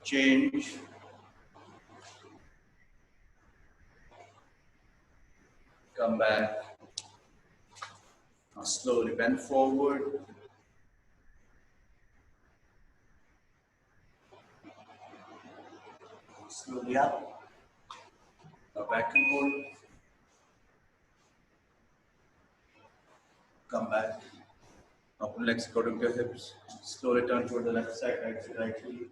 Change. Come back. Now slowly bend forward. Slowly up. Now back and hold. Come back. Open legs according to your hips. Slowly turn toward the left side, right side, right heel.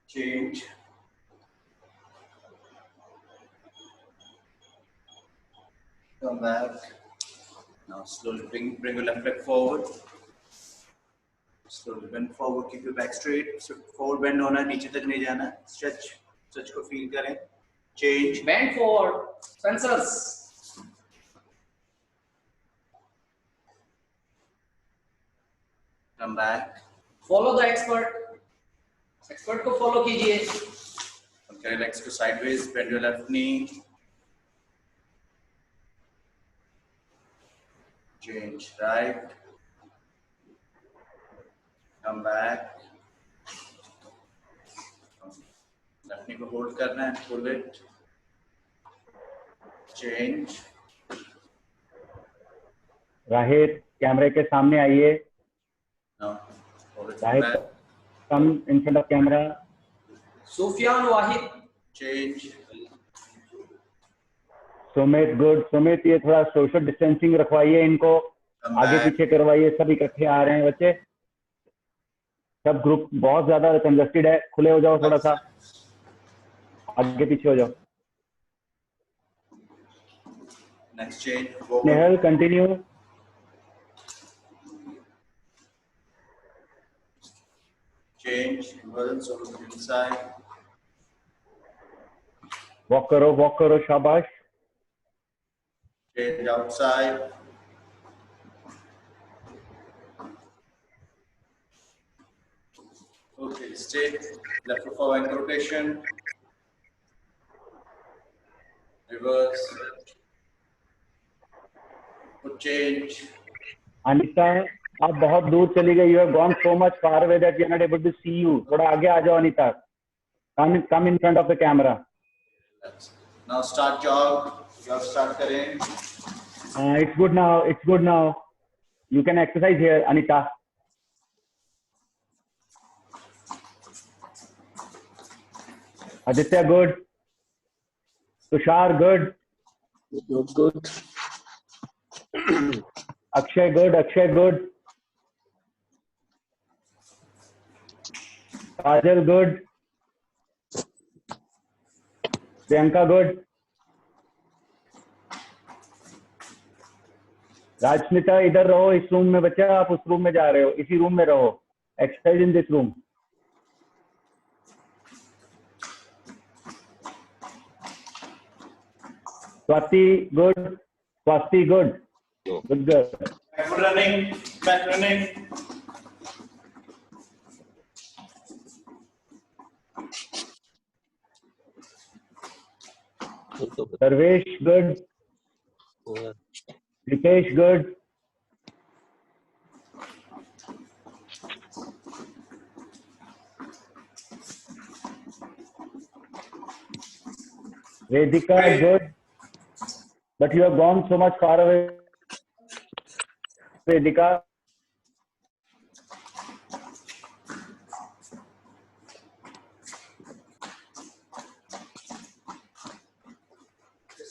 Change. Come back. Now slowly bring your left leg forward. Slowly bend forward, keep your back straight. So forward bend होना है, नीचे तक नहीं जाना है. Stretch को feel करें. Change. Bend forward. Sensors. Come back. Follow the expert. Expert को follow कीजिए. Okay, legs go sideways. Bend your left knee. Change right. Come back. Left knee को hold करना है. Pull it. Change. राहित कैमरे के सामने आइए. Now hold it Rohit back. come in front of camera. Sufyan Wahid. Change. Sumit good. Sumit ये थोड़ा social distancing रखवाइए, इनको आगे पीछे करवाइए. सब इकट्ठे आ रहे हैं बच्चे. सब ग्रुप बहुत ज्यादा कंजस्टेड है. खुले हो जाओ, थोड़ा सा आगे पीछे हो जाओ. Next change. Nehal continue. Change. Balance over the inside. Walk करो. शाबाश. Change outside. Okay, stay. Left foot forward ankle rotation. Reverse. Foot change. Anita आप बहुत दूर चली गई. You have gone so much far away that we are not able to see you. थोड़ा आगे आ जाओ Anita. Come in front of the camera. Now start jog. Jog start करें. It's good now. You can exercise here, Anita. Aditya, good. Tushar, good. Good. Akshay, good. Kajal, good. Priyanka, good. Rajsmita इधर रहो. इस room में बच्चा, आप उस room में जा रहे हो. इसी रूम में रहो. Exercise in this room. Swati good. Swati good. Good girl. Back running. Sarvesh good. Ritesh good. Vedika good. But you have gone so much far away, Vedika.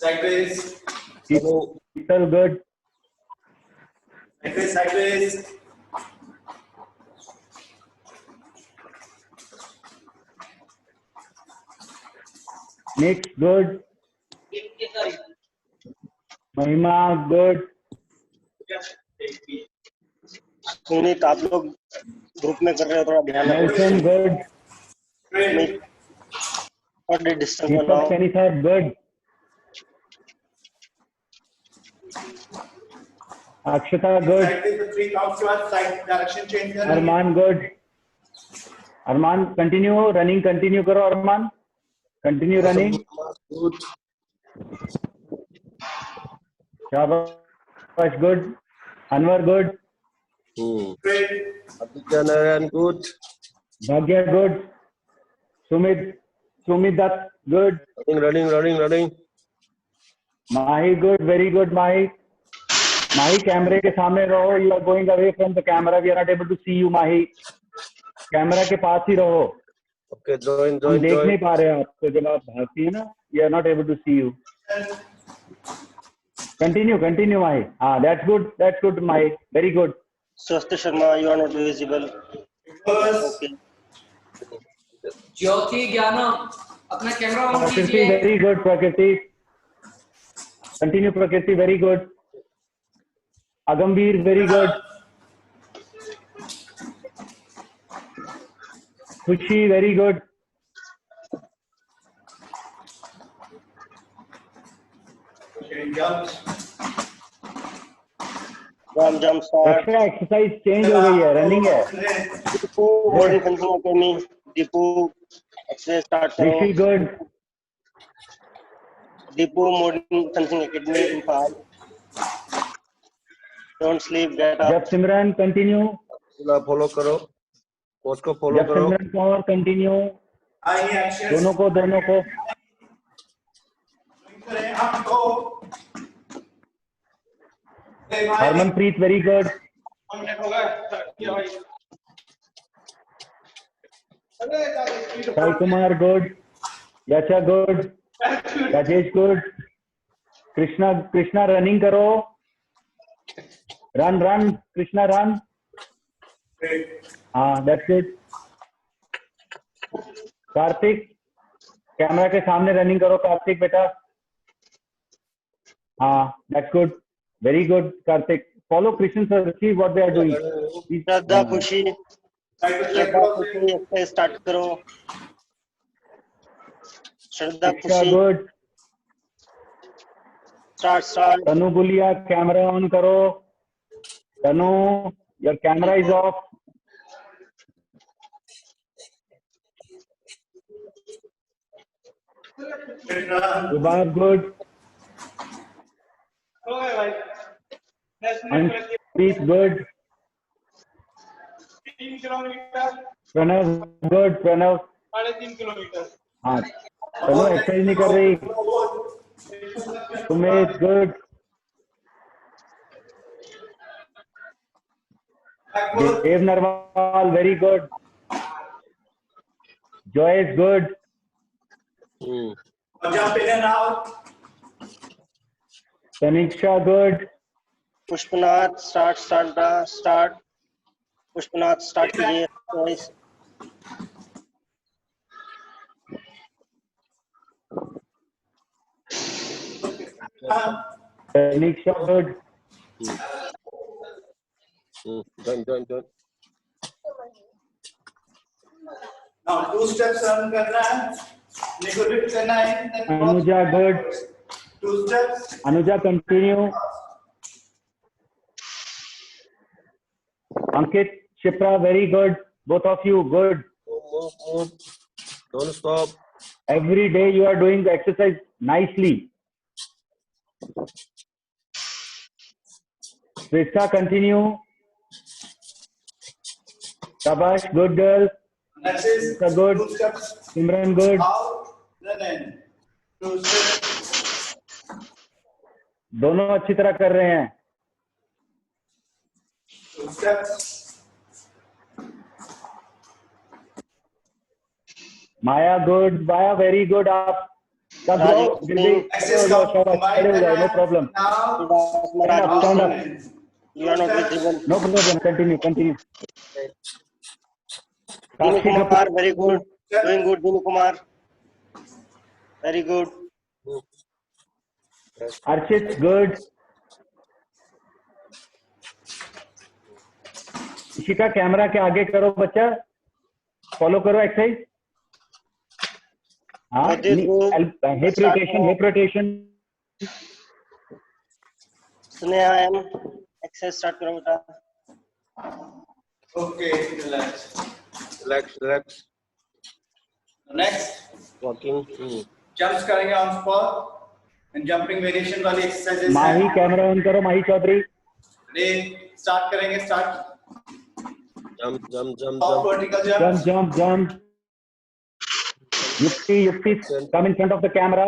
Sideways. People good. Sideways. Nick good. महिमा good. नहीं तो आप लोग group में कर रहे हो, थोड़ा ध्यान रखो. Nelson good. और डिस्टेंस Deepak बनाओ. Kenisar good. Akshata good. Sideways the 3 counts to us. Side direction change. Arman good. Arman continue running. Continue करो Arman. Continue running. Good. Shabash good. Anwar good. Straight. Aditya Narayan good. Bhagya good. Sumit Dutt good. Running. Mahi good, very good Mahi. Mahi कैमरे के सामने रहो. You are going away from the camera. We are not able to see you Mahi. Camera के पास ही रहो. Okay, join. हम देख नहीं पा रहे हैं आपको जब आप भागती है ना. We are not able to see you. Continue Mahi. That's good Mahi. Very good. Swasti Sharma, you are not visible. Okay. ज्योति ज्ञाना अपना कैमरा ऑन Prakriti, कीजिए. very good Prakriti. Continue Prakriti, very good. Agambir, very good. Khushi, very good. Jump start. Extra exercise change हो गई है, running है. Deepu, Modern Fencing Academy. Deepu, exercise start ऋषि करो. Good. Deepu, Modern Fencing Academy in Fahad. Don't sleep, get up. जब Simran continue. Follow करो, coach को फॉलो जब करो. सिमरन कौर कंटिन्यू. आइए एक्शन दोनों को करें आपको. Harmanpreet very good. Sai Kumar good. Yasha good. Rajesh good. Krishna running करो. Run Krishna run. That's good. Karthik camera के सामने रनिंग करो. कार्तिक बेटा. That's good. Very good, Karthik. Follow Krishnan sir. See what they are doing. Shraddha, Khushi. Exercise start करो. Shraddha, Diksha, Khushi. good. Start. Tanu Bulia, camera on करो. Tanu, your camera is off. Subhav, good. Anshpreet, good. Pranav, good. Pranav. 3.5 kilometre. Tanu exercise नहीं कर रही. Sumesh, good. Dev Narwal, very good. Joyce, good. jump in and out. Taniksha, good. Pushpanath, start. Pushpanath, start कीजिए. Guys. Taniksha, good. Join. Now 2 steps run करना है. Negotiate करना है. Anuja, good. 2 steps. Anuja, continue. Ankit, Shipra, very good. Both of you, good. Move. Don't stop. Every day you are doing the exercise nicely. Krista, continue. Shabash, good girl. Next is Krista, good. 2 steps Simran, good. out, then in. 2 steps. दोनों अच्छी तरह कर रहे हैं. 2 steps. Maya, good. Maya, very good. आप सब Rajesh लोग जल्दी Access खड़े हो जाओ, combined खड़े हो जाओ, no problem. Now Stand up. You are not visible. No problem. Continue. Dinu Kumar, very good. Doing good, Dinu Kumar. Very good. Archit, good. Ishika camera के आगे करो बच्चा. फॉलो करो exercise. Hip rotation. Sneha M, exercise start करो बेटा. okay, Relax. next Walking. jumps करेंगे on spot and jumping variation वाली exercises Mahi camera on करो. माही चौधरी. Ready, start करेंगे. Jump, jump, jump, Top jump. vertical Jump, jump. jump. Yukti, come in front of the camera.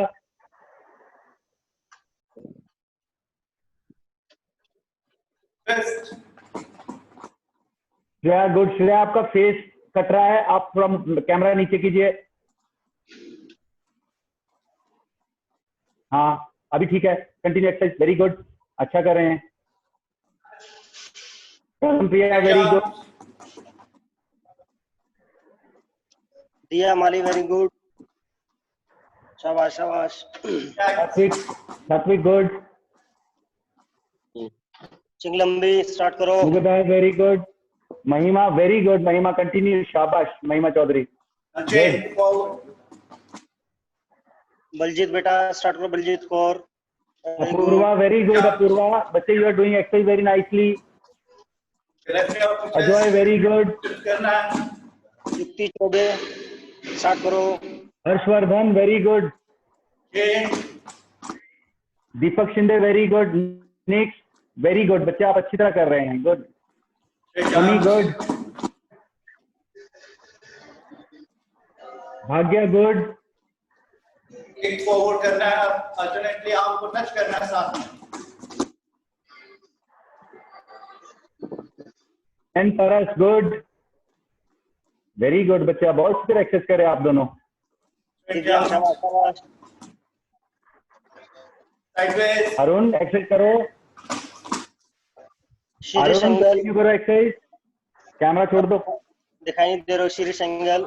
Twist. Shreya good. Shreya आपका face cut रहा है, आप थोड़ा camera नीचे कीजिए। हाँ अभी ठीक है, कंटिन्यू एक्सरसाइज, वेरी गुड, अच्छा कर रहे हैं। प्रिया वेरी गुड। दिया माली वेरी गुड, शाबाश शाबाश। सात्विक, सात्विक गुड। चिंगलंबी स्टार्ट करो। मुगदा वेरी गुड। महिमा वेरी गुड, महिमा कंटिन्यू, शाबाश महिमा Chaudhary. Now chain forward. Baljeet बेटा स्टार्ट करो, बलजीत कौर। अपूर्वा वेरी गुड, अपूर्वा बच्चे you are doing exercise very nicely. Left knee up to Ajay chest. Very good. Twist करना है. युक्ति चौबे स्टार्ट करो। Harshvardhan very good. Chain. Deepak Shinde very good. Next very good, बच्चे आप अच्छी तरह कर रहे हैं, good. Straight Sunny jump. Good. Bhagya good. Kick forward करना है. Alternately arm को touch करना है साथ में. And Paras good, very good बच्चे, आप बहुत अच्छी तरह एक्सरसाइज कर रहे हैं आप दोनों। Straight दिव्यांग jump. शाबाश शाबाश। Sideways. अरुण एक्सरसाइज करो। शीरी अरुण संगल कंटिन्यू करो एक्सरसाइज, कैमरा छोड़ दो। दिखाई नहीं दे रहा। Shiri Sangal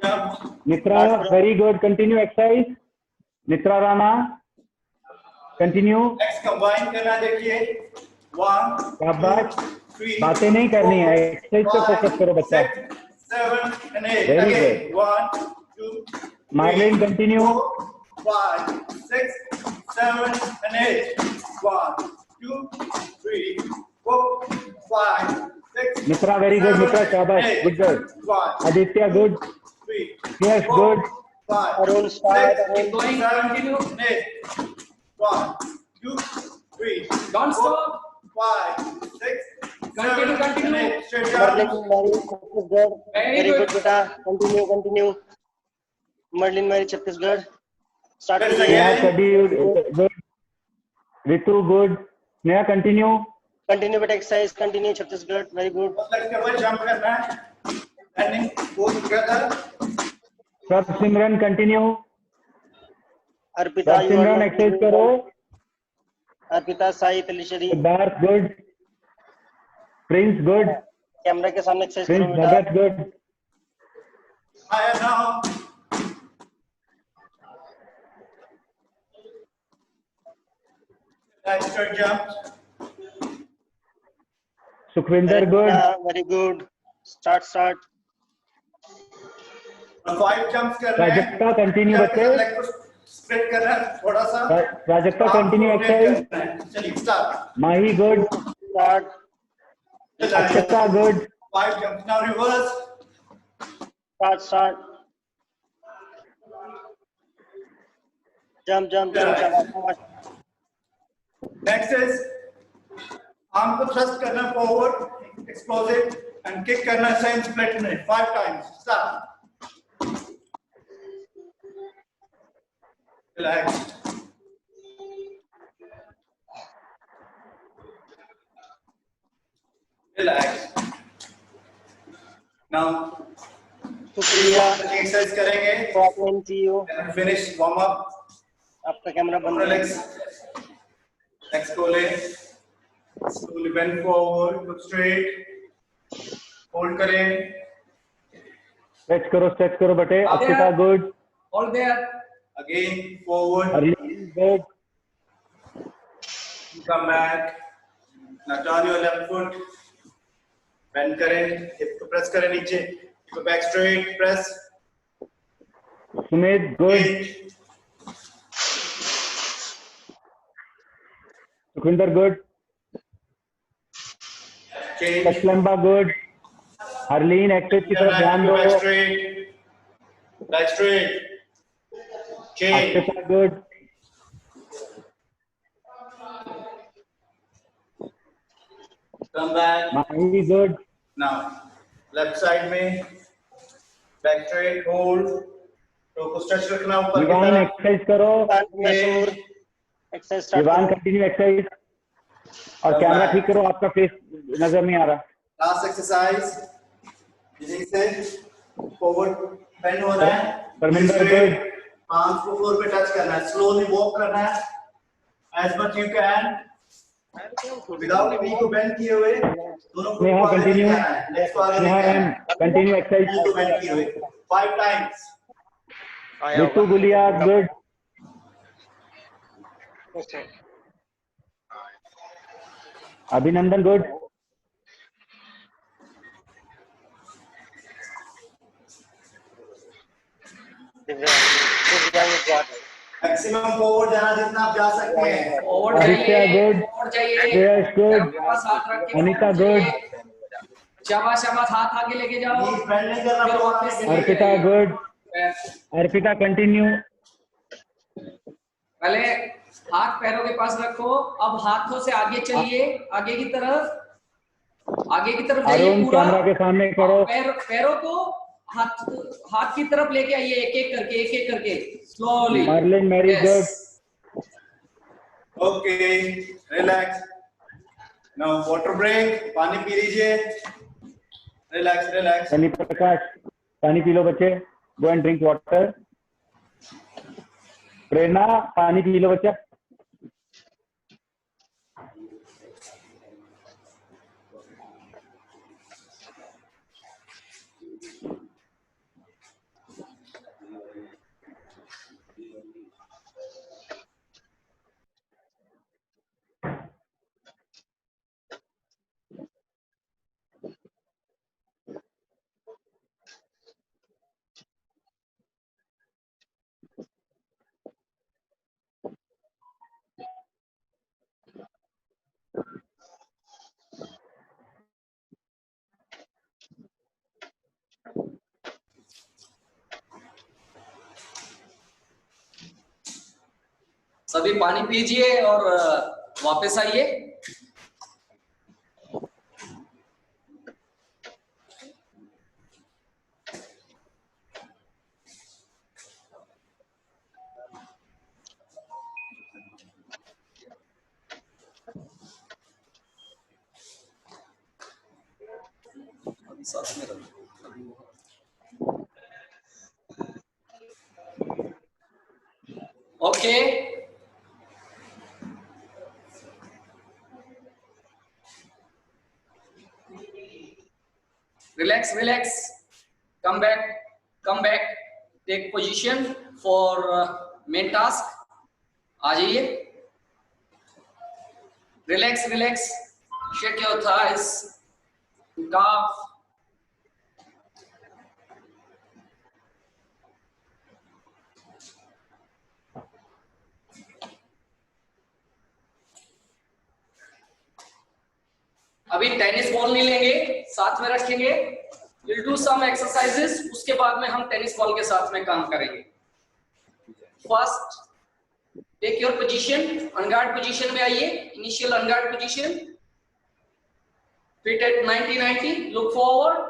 Jump. Nitra very good, continue exercise. Nitra Rana continue. Next combine करना है, देखिए. 1, शाबाश, 2, 3, बातें नहीं करनी है, एक्सरसाइज पे फोकस करो बच्चा। 6, 7 and 8. Very Again. 1, 2, 3, Marlin continue. 4, 5, 6, 7 and 8. 1, 2, 3, 4, 5, 6. Mitra very good, मित्रा शाबाश, good girl. 1, Aditya good. 3, yes 4, good. 5, Arun start. 6, Arun Going, 7 continue. and 8. 1, 2, 3, Don't 4, stop. 5, 6, Continue, 7 and continue. 8. Straight Merlin jump. Mary Chhattisgarh very good. Good बेटा, continue continue. Merlin Mary Chhattisgarh start Yes, कीजिए। Sneha again. कडी good. Ritu good. Sneha continue. Continue बेटा exercise, continue Chhattisgarh very good. Like double jump करना है. Landing both together. सब सिमरन continue. Arpita सब you are Simran exercise करो। Arpita Sai Talishari Siddharth good. Prince good. Camera के सामने एक्सरसाइज प्रिंस करो बेटा। Bhagat good. Higher now. Extra jump. Sukhwinder good. Very good start start. 5 jumps करना है. प्राजक्ता कंटिन्यू बच्चे। Leg को split करना है थोड़ा सा. प्राजक्ता Arm कंटिन्यू को rotate एक्सरसाइज। करना है. चलिए start. Mahi good. Start. Akshata good. 5 jumps. Now reverse. Start start. Jump jump jump शाबाश। Next is arm को thrust करना forward, explosive and kick करना same split में 5 times. Start. Relax. Relax. Now शुक्रिया। exercise करेंगे. Problem CEO Then finish warm up. आपका camera बंद है। Relax. Next go leg. Slowly bend forward, look straight. Hold करें. स्ट्रेच करो बेटे। Akshata good. All there. Again forward. Harleen good. Come back. Now turn your left foot. Bend करें. Hip को press करें नीचे. Go back straight. Press. Sumit good. Change. Sukhwinder good. Change. Lakshmanba good. Harleen exercise की तरफ ध्यान Go दो। back straight. Back straight. Change. अक्षता good. Come back. Very good. Now, left side में back straight hold. तो को स्ट्रेच रखना ऊपर की विवान तरफ. एक्सरसाइज करो. मशहूर एक्सरसाइज स्टार्ट विवान करो। Continue exercise. और कैमरा ठीक करो, आपका फेस नजर नहीं आ रहा. Last exercise. यहीं से forward bend हो रहा है. परमिंदर Straight. good. पांच को फ्लोर पे टच करना है. Slowly walk करना है. As much you can. Without knee को bend किए हुए. दोनों को नेहा आगे कंटिन्यू. लेके आना है. Legs को आगे नेहा लेके आना एम है. Continue Knee exercise. को bend किए हुए. 5 times. बिट्टू गुलिया गुड. अभिनंदन गुड. Maximum forward जाना जितना आप जा सकते हैं. फॉरवर्ड आदित्य जाइए, good. फॉरवर्ड जाइए, श्रेयस good. बस हाथ रख के अनिता forward good. जाइए। शाबाश शाबाश, हाथ आगे लेके जाओ। Knees bend नहीं करना फिर पड़ेगा. वापस से अर्पिता गुड. अर्पिता कंटिन्यू. पहले हाथ पैरों के पास रखो, अब हाथों से आगे चलिए, आगे की तरफ जाइए अरुण पूरा। कैमरा के सामने करो. पैरों को हाथ की तरफ लेके आइए, एक एक करके slowly. Marlin Mary good. Okay, relax. Now water break. पानी पी लीजिए. Relax, relax. सनी प्रकाश पानी पी लो बच्चे. Go and drink water. Prerna पानी पी लो बच्चा. सभी पानी पीजिए और वापस आइए। साथ में रखो। Okay, relax, come back, take position for main task. आ जाइए, relax, shake your thighs, calf. अभी टेनिस बॉल नहीं लेंगे, साथ में रखेंगे। We'll do some exercises, उसके बाद में हम टेनिस बॉल के साथ में काम करेंगे। First, take your position, en garde position में आइए, initial en garde position. Feet at 90, look forward,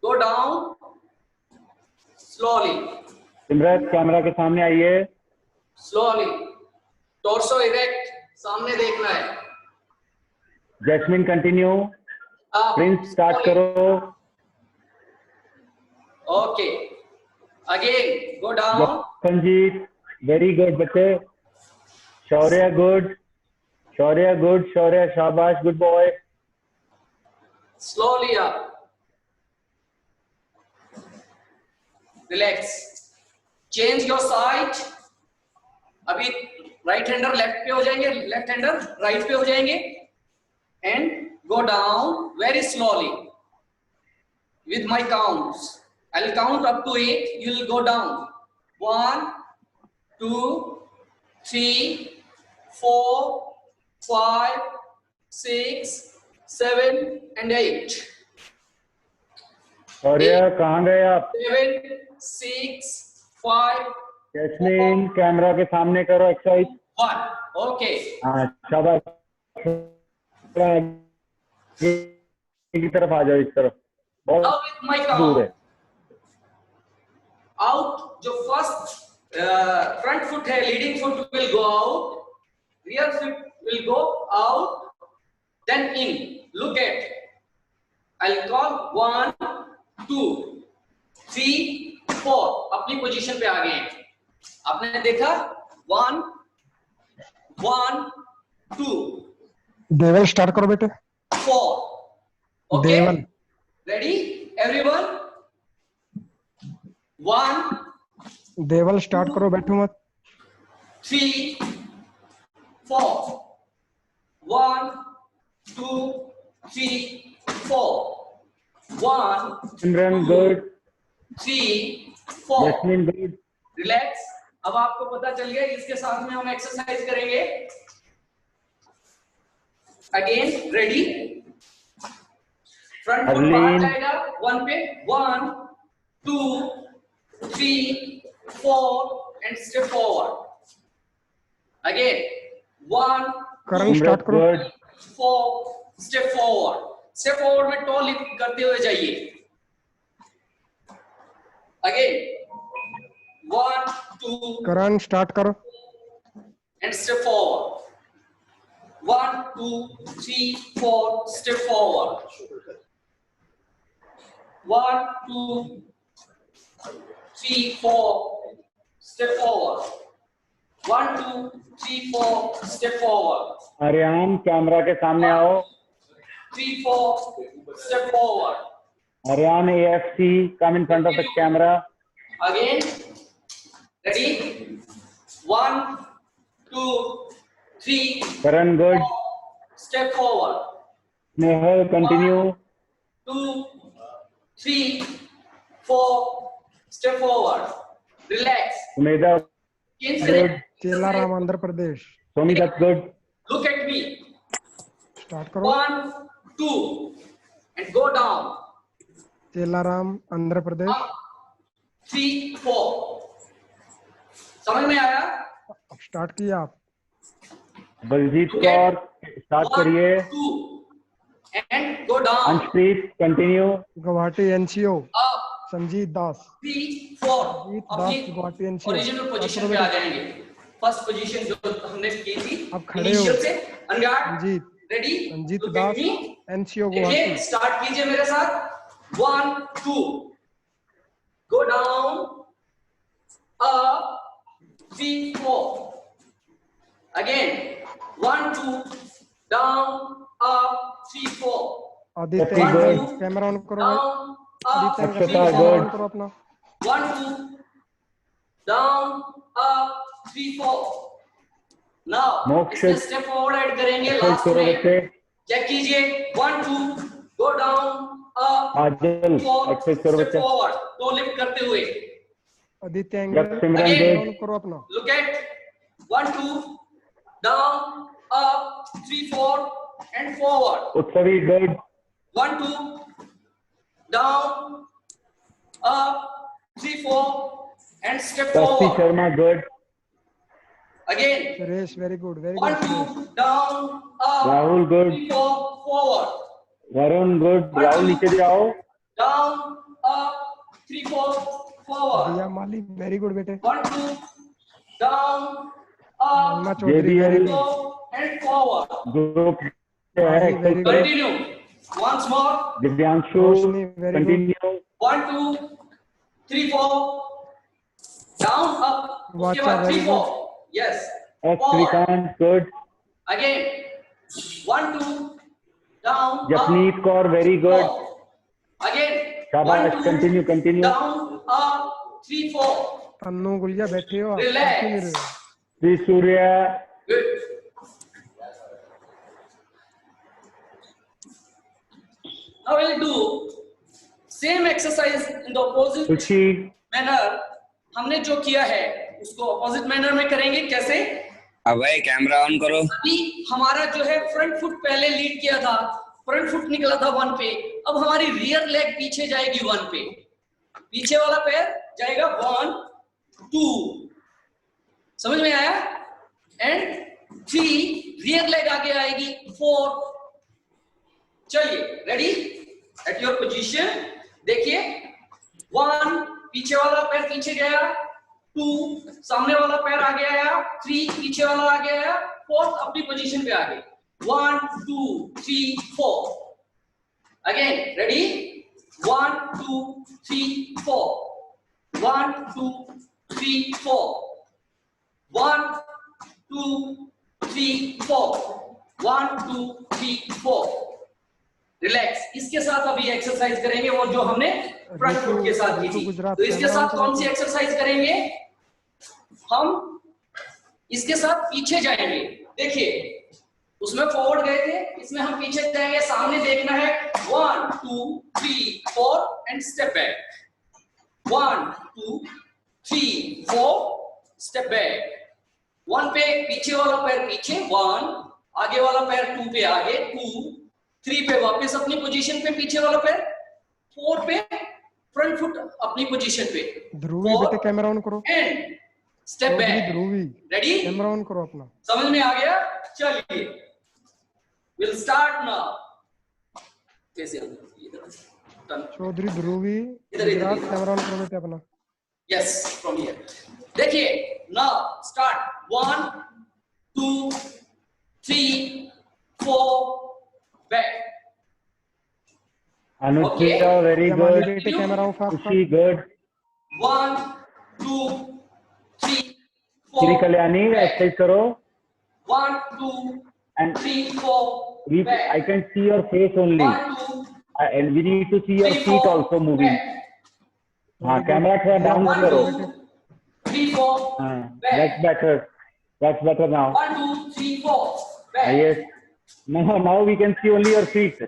go down, slowly, Simrat camera के सामने आइए. slowly, torso erect, सामने देखना है। Jasmine continue. Up, Prince start slowly. करो. Okay, again, go down. Sanjeet very good बच्चे. शौर्य गुड. शौर्य शाबाश good boy. Slowly up. Relax. Change your side. अभी राइट हैंडर लेफ्ट पे हो जाएंगे, लेफ्ट हैंडर राइट पे हो जाएंगे, and go down very slowly with my counts. I'll count up to 8. You'll go down. 1, 2, 3, 4, 5, 6, 7 and 8. शौर्य कहाँ गए आप? 7, 6, 5, जैस्मिन कैमरा के सामने करो एक्सरसाइज. 1. Okay. हाँ शाबाश. की तरफ आ जाओ, इस तरफ Now बहुत with my दूर है। count. Out, जो फर्स्ट फ्रंट फुट है, leading foot will go out, rear foot will go out, then in. Look at, I'll call 1 2 3 4. अपनी पोजीशन पे आ गए हैं. आपने देखा 1 1 2 देवल स्टार्ट करो बेटे। 4. Okay, देवल ready everyone? 1 देवल स्टार्ट करो, बैठो मत। 3 4. 1 2 3 4. 1 Simran good, 3 4. Jasmine good. Relax. अब आपको पता चल गया, इसके साथ में हम एक्सरसाइज करेंगे. Again ready. फ्रंट फुट बाहर अरलीन। जाएगा 1 पे. 1 2 3 4 and step forward. Again 1 Karan start करो। Good, 4 step forward. Step forward में टो लिफ्ट करते हुए जाइए. अगेन 1 2 करण स्टार्ट करो। and step forward. 1 2 3 4 step forward. 1 2 3 4 step forward. 1 2 3 4 step forward. Aryan camera के सामने आओ। 3 4 step forward. Aryan AFC, come in front of the camera. Again, ready? 1 2 3 Karan good, 4 step forward. Nehal continue. 2 3 4 step forward. Relax. Sumedha good, चेला Ram Andhra Pradesh Somi that's good. Look at me. Start करो। 1 2 and go down. चेला राम आंध्र प्रदेश। 3 4. समझ में आया? अब start किया आप। Baljeet Kaur start 1 करिए। 2 and go down. Anshpreet continue. Guwahati NCO Up. Sanjeet Das. 3 4. Sanjeet Das अपनी गुवाहाटी NCO। ओरिजिनल पोजीशन पे आ जाएंगे. फर्स्ट पोजीशन जो हमने की थी अब खड़े हो। इनिशियल से अनगार्ड. संजीत रेडी? संजीत दास NCO देखिए, गुवाहाटी। स्टार्ट कीजिए मेरे साथ. 1 2 go down, up, 3 4. Again 1 2 down, up, 3 4. Aditya Very good. Angle camera on करो भाई। Down, up, Aditya angle Akshata camera good. On करो अपना। 1 2 डाउन, अप, 3 4. नाउ मोक्ष। इसमें स्टेप फॉरवर्ड ऐड करेंगे एक्सरसाइज लास्ट करो में. बच्चे। चेक कीजिए. 1 2 गो डाउन, अप, आजल 4 एक्सरसाइज करो स्टेप बच्चे। फॉरवर्ड. टो लिफ्ट करते हुए. आदित्य जब angle Simran Again. Camera good, on करो अपना। Look at 1 2 down, up, 3 4 and forward. उत्सवी good, 1 2 down, up, 3 4 and step कस्ती forward. Sharma good, Again Suresh very good 1 2 down, up, Rahul good, 3 4 forward. Varun good. Rahul नीचे जाओ। Down, up, 3 4 forward. दिया माली very good बेटे। 1 2 down, Mahima up, Chaudhary JBL very 3 good. 4 and forward. Group है very exercise good. करो। Continue. Once more. Divyanshu Roshni very good. Continue. 1 2 3 4. Down, up. उसके वाचा बाद 3 very 4. Yes. Yes Forward. Shrikant good, Again. 1 2 down, up, Japneet Kaur very good. 4. Again. 1 शाबाश 2 continue continue. down, up, 3 4. Annu Gulia बैठे हो आप। Relax. क्यों नहीं रहे हो? Shri Surya Good. Now we'll do same exercise in the opposite खुशी manner. हमने जो किया है उसको opposite manner में करेंगे. कैसे? अब भाई कैमरा ऑन करो। अभी हमारा जो है फ्रंट फुट पहले लीड किया था, फ्रंट फुट निकला था 1 पे. अब हमारी रियर लेग पीछे जाएगी 1 पे. पीछे वाला पैर जाएगा 1 2. समझ में आया? एंड 3 रियर लेग आगे आएगी 4 चलिए, रेडी, एट योर पोजीशन। देखिए, 1 पीछे वाला पैर पीछे गया, 2 सामने वाला पैर आगे आया, 3 पीछे वाला आगे आया, 4 अपनी पोजीशन पे आ गए। 1 2 3 4 अगेन, रेडी, 1 2 3 4 1 2 3 4 1 2 3 4 1 2 3 4। रिलैक्स। इसके साथ अभी एक्सरसाइज करेंगे वो जो हमने फ्रंट फुट के साथ की थी। तो इसके साथ कौन सी एक्सरसाइज करेंगे? हम इसके साथ पीछे जाएंगे। देखिए, उसमें फॉरवर्ड गए थे, इसमें हम पीछे जाएंगे। सामने देखना है 1 2 3 4 and step back. 1 2 3 4 step back. 1 पे पीछे वाला पैर पीछे, 1 आगे वाला पैर 2 पे आगे, 2 3 पे वापस अपनी पोजीशन पे पीछे वाला पैर, 4 पे फ्रंट फुट अपनी पोजीशन पे। ध्रुवी बेटे कैमरा ऑन करो। And step back. Dhubri ready? Camera on करो अपना। समझ में आ गया? चलिए, विल स्टार्ट नाउ। कैसे चौधरी ध्रुवी इधर गुजरात, कैमरा ऑन करो बेटे अपना। Yes, from here. देखिए, now start. 1 2 3 4 back. Anushka very Jamali good, बेटे कैमरा ऑफ आपका। खुशी गुड, 1 2 3 श्री 4 कल्याणी एक्सरसाइज करो। 1 2 And 3 4 back। I can see your face only, 1 2 and we need to see your 3 feet 4 also moving. back। हाँ, camera थोड़ा down 1 करो। 2 3 4 हाँ, back। that's better. That's better now. 1 2 3 4 back। Yes. Now we can see only your feet.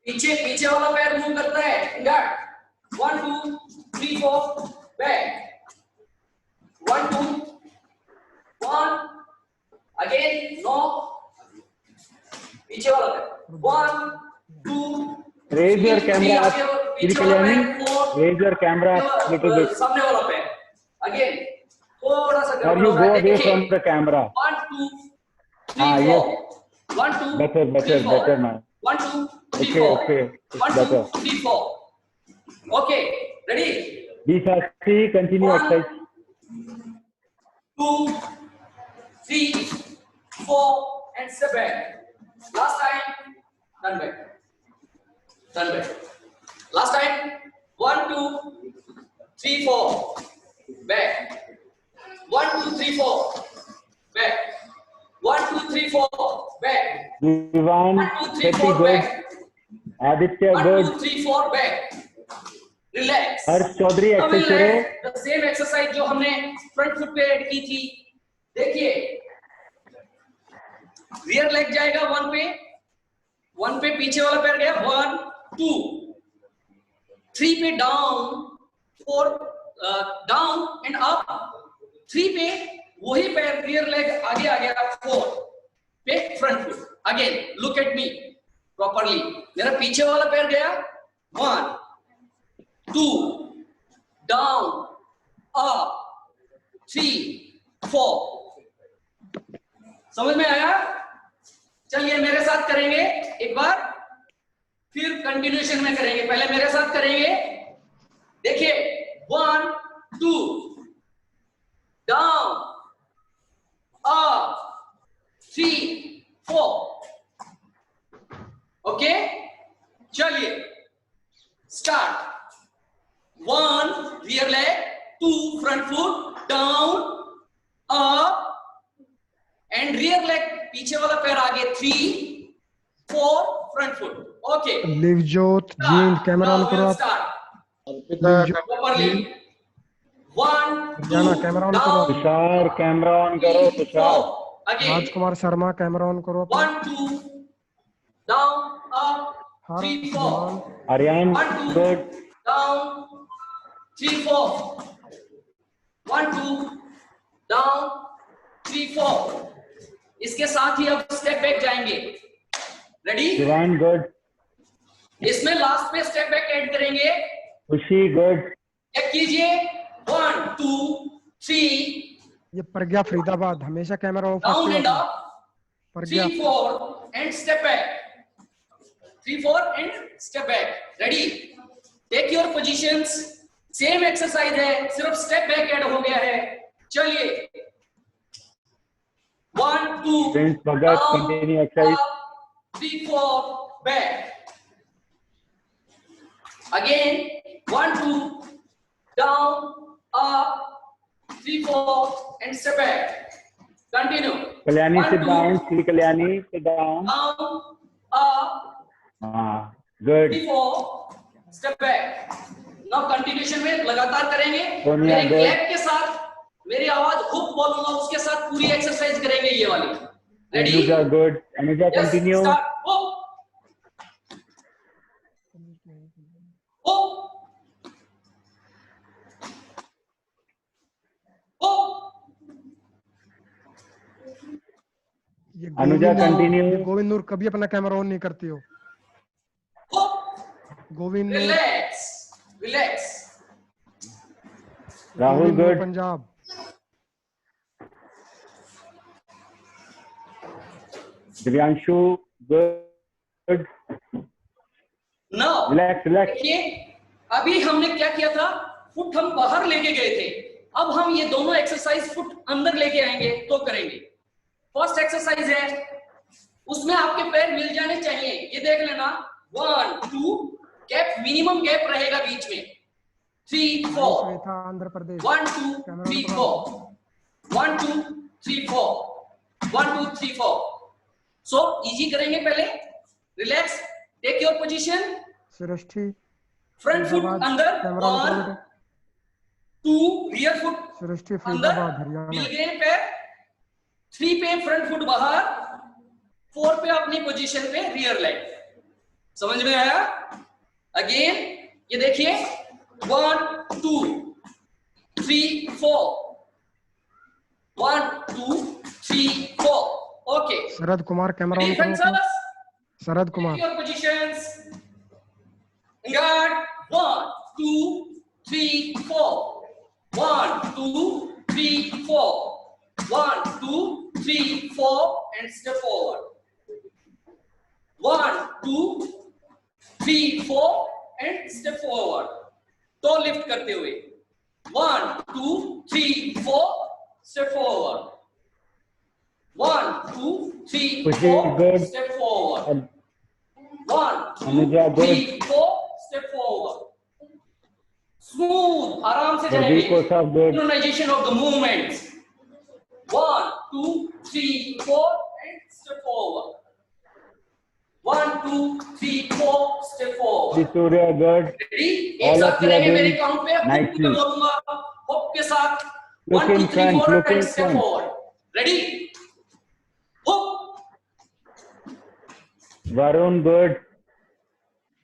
पीछे पीछे वाला पैर move करता है। गार्ड। 1 2 3 4 बैक। 1 2 1 अगेन, नो, पीछे वाला पैर। 1 2 Raise your camera up, Shri Kalyani. Raise your camera up little bit. सामने वाला पैर अगेन, थोड़ा सा Or you go away from the camera. 1 2 3 Ah, 4 yes. 1 2 Better now. 1 2 3 Okay, 4 okay. It's 1 2 better. 3 4 okay, ready? Be fast, continue 1 exercise. 2 3 4 and step back. Last time, turn back. Turn back. Last time, 1 2 3 4 back. 1 2 3 4 back. 1 2 3 4 back. Divan, 1 2 3 pretty 4 good. back. Aditya, 1 good. 2 3 4 back. Relax. हर्ष चौधरी अब exercise करो. relax. The same exercise जो हमने front foot पे add की थी. देखिए, rear leg जाएगा 1 पे, 1 पे पीछे वाला पैर गया, 1 2 3 पे डाउन, 4 डाउन एंड अप, 3 पे वही पैर रियर लेग आगे आ गया, 4 पे front foot. Again look at me properly. मेरा पीछे वाला पैर गया 1 2 डाउन अप 3 4. समझ में आया? चलिए मेरे साथ करेंगे एक बार, फिर कंटिन्यूएशन में करेंगे. पहले मेरे साथ करेंगे. देखिए 1 2 डाउन अप 3 4. ओके, चलिए start. 1 rear leg, 2 front foot, down up and rear leg पीछे वाला पैर आगे, 3 4 front foot. Okay, Livjot Jeen camera on करो आप. प्रॉपरली. 1 जाना 2 कैमरा ऑन करो. तुषार कैमरा ऑन करो. Tushar. Again Rajkumar Sharma camera on करो. 1 2 down up 3 4. Aryan 1 2 good. down 3 4. 1 2 down 3 4. इसके साथ ही अब स्टेप बैक जाएंगे. रेडी? दिवान गुड. इसमें लास्ट पे स्टेप बैक ऐड करेंगे. खुशी गुड. चेक कीजिए. 1 2 3 ये प्रज्ञा फरीदाबाद हमेशा कैमरा ऑफ डाउन एंड रखो. Up Pragya 3 4 and step back 3 4 and step back. Ready? Take your positions. Same exercise है, सिर्फ स्टेप बैक ऐड हो गया है. चलिए 1 2 Prince Bhagat, continue exercise. 3 4 back. Again 1 2 down up 3 4 and step back. Continue. Kalyani, 1 sit 2 down. Sri Kalyani, sit down. down up Good. 3 4 step back. Now continuation में लगातार करेंगे. सोनिया, मेरे good. क्लैप के साथ मेरी आवाज हुक बोलूंगा, उसके साथ पूरी एक्सरसाइज करेंगे ये वाली. Ready? Anuja, good. Anuja, continue. Start. Hook. Hook. Hook. ये अनुजा, गोविंद नूर- continue. ये गोविंद नूर कभी अपना कैमरा ऑन नहीं करती हो. Hook. गोविंद नूर, Relax. Relax. Rahul, गोविंद नूर good. Punjab. Divyanshu, good. Now. Relax, relax. देखिए अभी हमने क्या किया था, फुट हम बाहर लेके गए थे. अब हम ये दोनों एक्सरसाइज फुट अंदर लेके आएंगे तो करेंगे. फर्स्ट एक्सरसाइज है, उसमें आपके पैर मिल जाने चाहिए. ये देख लेना. 1 2 गैप, मिनिमम गैप रहेगा बीच में. 3 4 श्वेता, आंध्र प्रदेश. 1 2 3 4 1 2 3 4 1 2 3 4. सो इजी करेंगे पहले. Relax, take your position. Srishti, front foot Faridabad, अंदर. कैमरा ऑन 1 करो बेटे. 2 रियर फुट सृष्टि, अंदर, फरीदाबाद, हरियाणा. मिल गए पैर. 3 पे फ्रंट फुट बाहर. 4 पे अपनी पोजीशन पे रियर लेग. समझ में आया? अगेन ये देखिए 1 2 3 4 1 2 3 4. Okay. Sharad Kumar, camera on करो. Defenses, Sharad Kumar. take your positions. Guard 1 2 3 4 1 2 3 4 1 2 3 4 and step forward. 1 2 3 4 and step forward. toe lift करते हुए 1 2 3 4 step forward. 1 2 3 Pushing 4 good. step forward. 1 2 Anuja, good. 3 4 step forward. Smooth, आराम से Pradeep जाएंगे. Kosa, good. Synchronization of the movements. 1 2 3 4 and step forward. 1 2 3 4 step forward. Surya, good. Ready? एक All साथ of you are करेंगे मेरे doing count पे. nicely. बोलूंगा hop के साथ. Look 1 2 in 3 front, 4 look in and step front. forward. Ready? Hop Varun, good.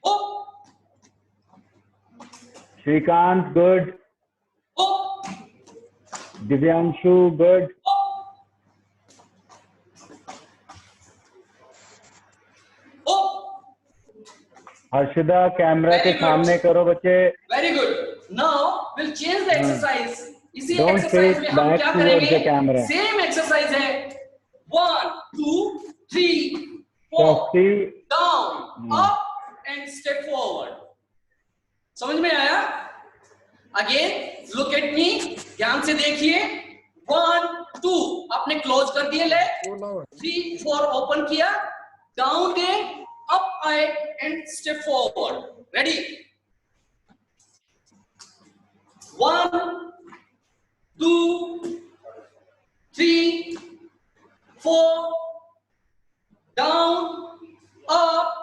hop Shrikant, good. hop Divyanshu, good. hop. Harshada, camera के Very good. सामने करो बच्चे. Very good. Now we'll change the exercise. इसी Don't exercise face में हम back क्या towards the करेंगे? camera. Same exercise है. 1 2 3 4 Swasti, down up and step forward. समझ में आया? अगेन लुक एट मी, ध्यान से देखिए. 1 2 आपने क्लोज कर दिए लेग. 3 4 ओपन किया. डाउन गए, अप आए and step forward. Ready? 1 2 3 4 down up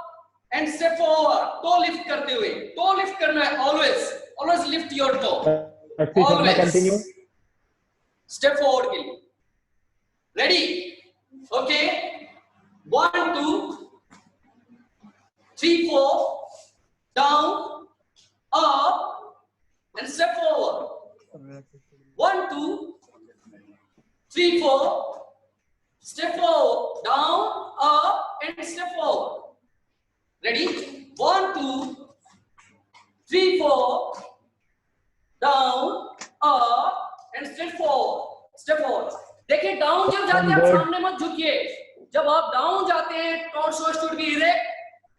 and step forward. Toe lift करते हुए. टो लिफ्ट करना है. Always lift your toe. Swasti Sharma, continue. Step forward के लिए. Ready? Okay. 1 2 3 4 down up and step forward. 1 2 3 4 step forward, down up and step forward. Ready? 1 2 3 4 down up and step forward. देखिए down जब जाते हैं आप Good. सामने मत झुकिए. जब आप डाउन जाते हैं टॉर्सो शुड बी इरेक्ट.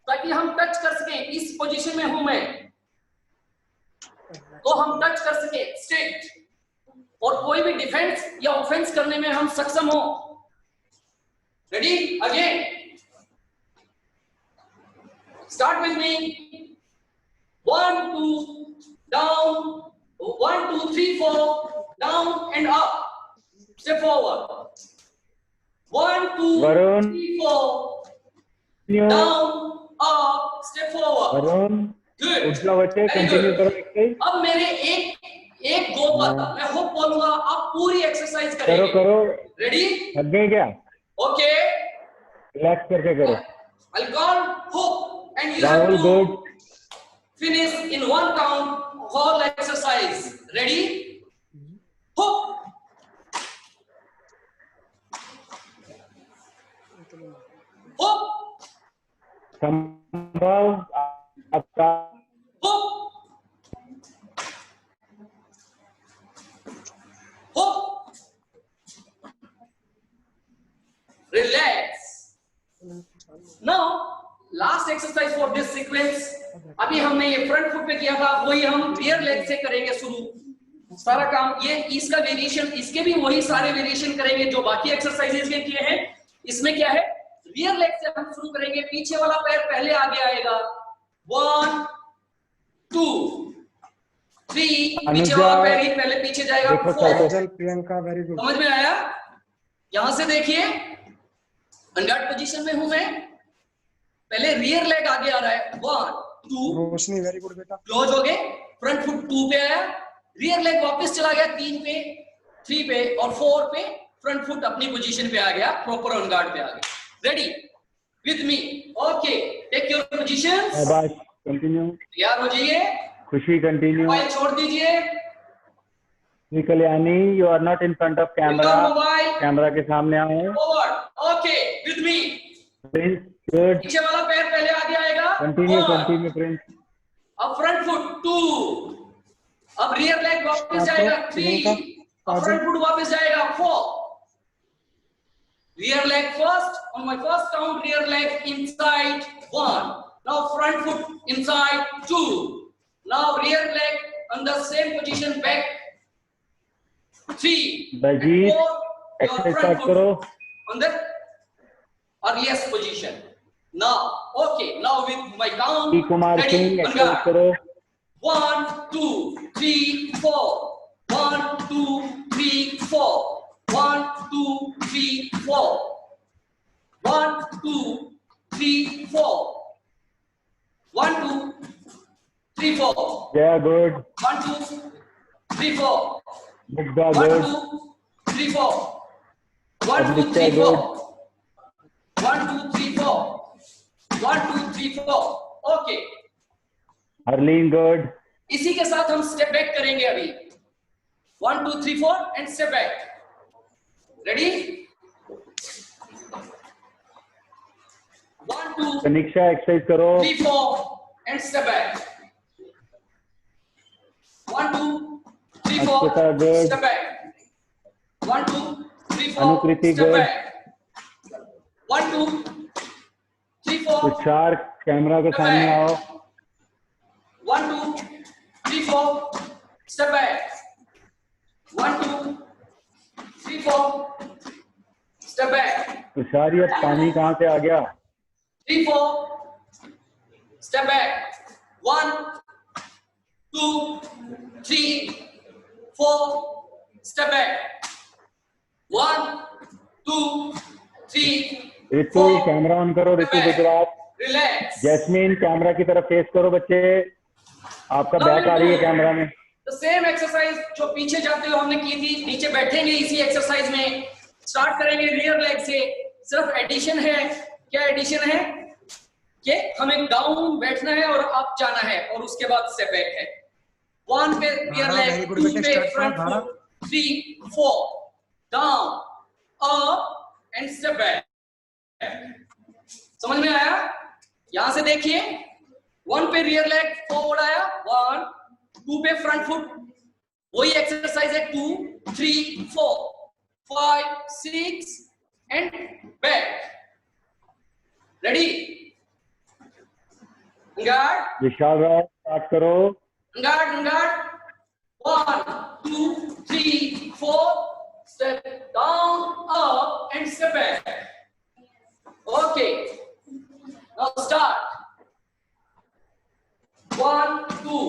ताकि हम टच कर सकें। इस पोजीशन में हूं मैं तो हम टच कर सके स्ट्रेट, और कोई भी डिफेंस या ऑफेंस करने में हम सक्षम हो। Ready, again start with me. 1 2 down, 1 2 3 4 down and up, step forward. 1 2 Varun 3 4 down up, step forward. Varun good, उठ जाओ बच्चे, कंटिन्यू करो एक्सरसाइज। अब मेरे एक गो पर मैं हुक बोलूंगा, आप पूरी एक्सरसाइज करो करेंगे। करो, रेडी, थक गए क्या? ओके, रिलैक्स करके करो। I'll call hook and you have Rahul to good, finish in one count whole exercise. Ready, hook, hook, संभव आपका hook, hook, relax. Now last exercise for this sequence, अभी हमने ये फ्रंट फुट पे किया था, वही हम रियर लेग से करेंगे शुरू सारा काम। ये इसका वेरिएशन, इसके भी वही सारे वेरिएशन करेंगे जो बाकी एक्सरसाइजेस के किए हैं। इसमें क्या है, रियर लेग से हम शुरू करेंगे। पीछे वाला पैर पहले आगे आएगा, 1 2 3, पीछे वाला पैर ही पहले पीछे जाएगा, देखो 4। काजल, प्रियंका, वेरी गुड। समझ में आया? यहां से देखिए, अनगार्ड पोजीशन में हूं मैं, पहले रियर लेग आगे आ रहा है, 1 2, रोशनी, वेरी गुड बेटा। क्लोज हो गए, फ्रंट फुट 2 पे आया, रियर लेग वापस चला गया 3 पे, 3 पे और 4 पे, फ्रंट फुट अपनी पोजीशन पे आ गया, प्रॉपर ऑन गार्ड पे आ गया। Ready with me, okay, take your positions, शाबाश, कंटिन्यू। तैयार हो जाइए, खुशी कंटिन्यू। मोबाइल छोड़ दीजिए, Shri Kalyani, you are not in front of camera, mobile camera के सामने आओ। Forward, okay, with me. Prince good, पीछे वाला पैर पहले आगे आएगा, कंटिन्यू 1, कंटिन्यू प्रिंस। अब फ्रंट फुट 2, अब रियर लेग वापस जाएगा 3, अब फ्रंट फुट वापस जाएगा 4, rear leg first, on my first count rear leg inside 1, now front foot inside 2, now rear leg on the same position back 3, Baljeet, 4, your exercise front foot करो। on the earliest position. Now, okay, now with my count, E Kumar ready, Singh, on exercise guard. करो। 1 2 3 4, 1 2 3 4, 1 2 3 4, 1 2 3 4, 1 2 3 4, Jaya good, 1 2 3 4, Mugdha 1 good, 2 3 4, 1 2 अभिषेक 3 4, good. 1 2 3 4, 1 2 3 4, okay. Harleen good, इसी के साथ हम step back करेंगे अभी, 1 2 3 4 and step back. Ready, 1 2 समीक्षा exercise करो। 3 4 and step back, 1 2 3 4 Akshata good, step back, 1 2 3 4 Anukriti step good. Back, 1 2 3 4 Tushar, camera के सामने आओ। 1 2 3 4 step back, 1 2 3 4 step back, Tushar, ये पानी कहाँ से आ गया? 3 4 step back, 1 2 3 4 step back, 1 2 3 Ritu, camera on करो। ऋतु गुजरात। relax. जैस्मीन, कैमरा की तरफ फेस करो बच्चे, आपका बैक आ रही है कैमरा में। The same exercise जो पीछे जाते हुए हमने की थी, नीचे बैठेंगे इसी एक्सरसाइज में, स्टार्ट करेंगे रियर लेग से। सिर्फ एडिशन है, क्या एडिशन है कि हमें डाउन बैठना है और अप जाना है, और उसके बाद स्टेप बैक है। 1 पे रियर लेग, 2 पे front foot, 3 4 down up and step back. समझ में आया? यहां से देखिए, 1 पे रियर लेग फॉरवर्ड आया, 1 2 पे फ्रंट फुट, वही एक्सरसाइज है, 2 3 4 5 6 and back. Ready, Guard, Vishal Rao start करो। guard. 1, 2, 3, 4. Step down, up, and step back. Okay. Now start. 1, 2,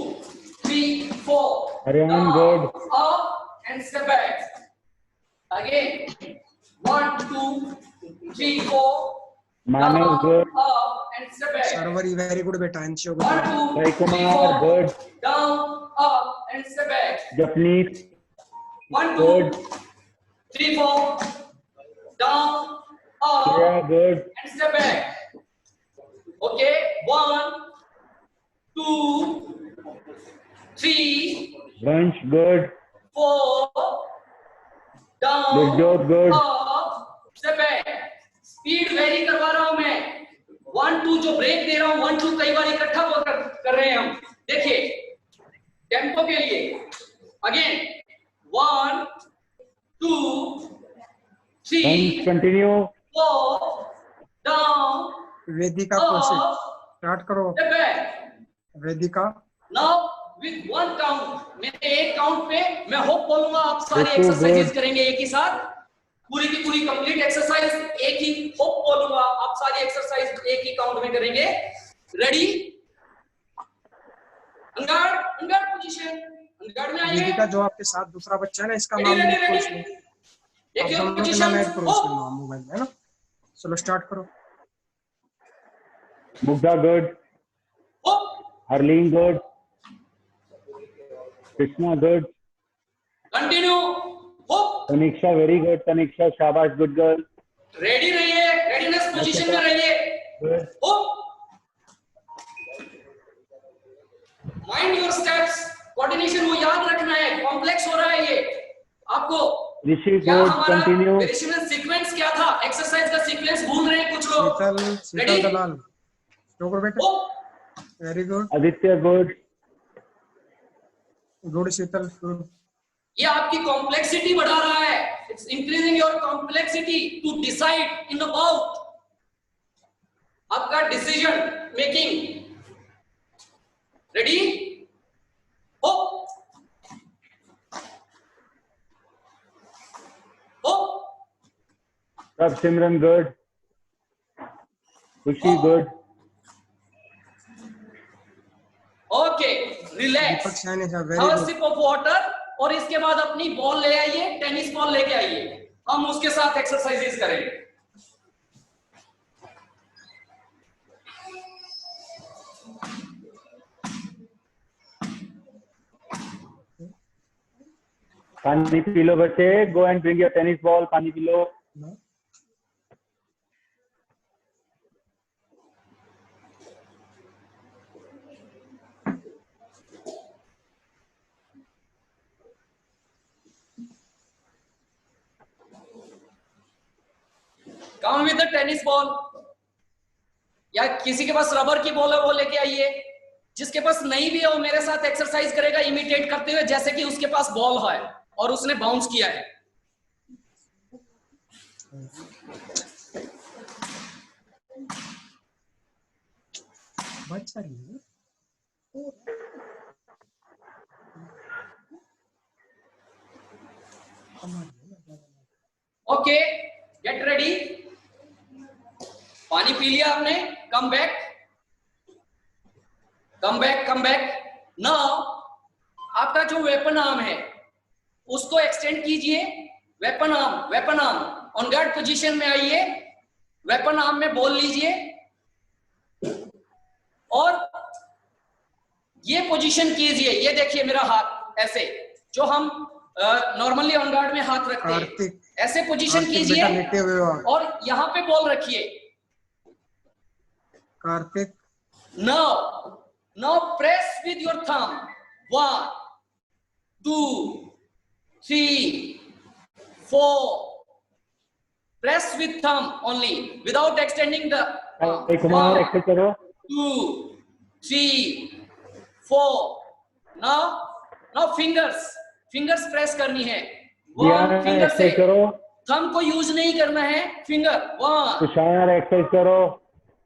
3, 4. Aryan, Down, good. up, and step back. Again. 1, 2, 3, 4. Manas, Down, good. up, and step back. Sharvari very good बेटा, Anshu good. 1, 2, Sai 3, Kumar, 4. good. Down, up, and step back. Japneet, 1, good. 2, 3, 4. Down, up, Shreya, good. and step back. Okay. 1, 2, 3, Vansh, good. 4. Down, Navjot, good. up, step back. Speed very करवा रहा हूं मैं। 1, 2 जो break दे रहा हूं, 1, 2 कई बार इकट्ठा कर रहे हैं हम। देखिए टेम्पो के लिए अगेन 1, 2, 3, Vansh, continue. 4. Down, वेदिका कौशिक up, स्टार्ट करो। step back. Vedika Now with 1 count, मेरे 1 काउंट पे मैं होप बोलूंगा, आप सारी Very एक्सरसाइजेस good. करेंगे एक ही साथ, पूरी की पूरी कंप्लीट एक्सरसाइज एक ही होप बोलूंगा, आप सारी एक्सरसाइज एक ही काउंट में करेंगे। रेडी? अनगार्ड पोजीशन, अनगार्ड में आइए। वेदिका जो आपके साथ दूसरा बच्चा है ना, इसका Ready, नाम ready, लिखो ready. इसमें। आप देखिए दोनों के पोजीशन, नाम ऐड करो उसमें मोबाइल में, है ना। चलो स्टार्ट करो। Mugdha, good. Hope, Harleen, good. Krishna, good. Continue, hope. Taniksha, very good. Taniksha, shabash, good girl. Ready रहिए, रेडीनेस पोजीशन में रहिए। Good. Hope. Mind your steps, coordination वो याद रखना है, कॉम्प्लेक्स हो रहा है ये आपको। Rishi, क्या good. हमारा Continue. वेरिएशन सीक्वेंस क्या था? एक्सरसाइज का सीक्वेंस भूल रहे हैं कुछ लोग। शीतल रेडी? दलाल स्लो करो बेटा। Hop. Very good Aditya, good. Good Sheetal good. ये आपकी कॉम्प्लेक्सिटी बढ़ा रहा है। It's increasing your complexity to decide in about आपका decision making. Ready? Hop, hop. Sab Simran, good. Khushi, good. Okay, Deepak relax, Saini साहब very have a good. Sip of water, और इसके बाद अपनी बॉल ले आइए, टेनिस बॉल लेके आइए, हम उसके साथ एक्सरसाइजेस करेंगे। पानी पी लो बच्चे। Go and bring your tennis ball. पानी पी लो। Come with the tennis ball, या किसी के पास रबर की बॉल है वो लेके आइए। जिसके पास नहीं भी है वो मेरे साथ एक्सरसाइज करेगा इमिटेट करते हुए, जैसे कि उसके पास बॉल है और उसने बाउंस किया है। बच्चा नहीं ओके, गेट रेडी। पानी पी लिया आपने, come back, come back, come back. Now आपका जो वेपन आर्म है उसको एक्सटेंड कीजिए। Weapon arm, weapon arm on guard position में आइए। वेपन आर्म में बॉल लीजिए और ये पोजीशन कीजिए। ये देखिए मेरा हाथ ऐसे, जो हम नॉर्मली ऑन गार्ड में हाथ रखते हैं, ऐसे पोजीशन कीजिए लेटे हुए हो आप। और यहाँ पे बॉल रखिए। Kartik Now press with your thumb. 1, 2, 3, 4. Press with thumb only, without extending the arm. Sai Kumar, 1, access करो। 2, 3, 4. Now fingers press करनी है। Diana, One finger से, एक्सेस करो। thumb को यूज नहीं करना है। फिंगर 1, तुषार, एक्सेस करो।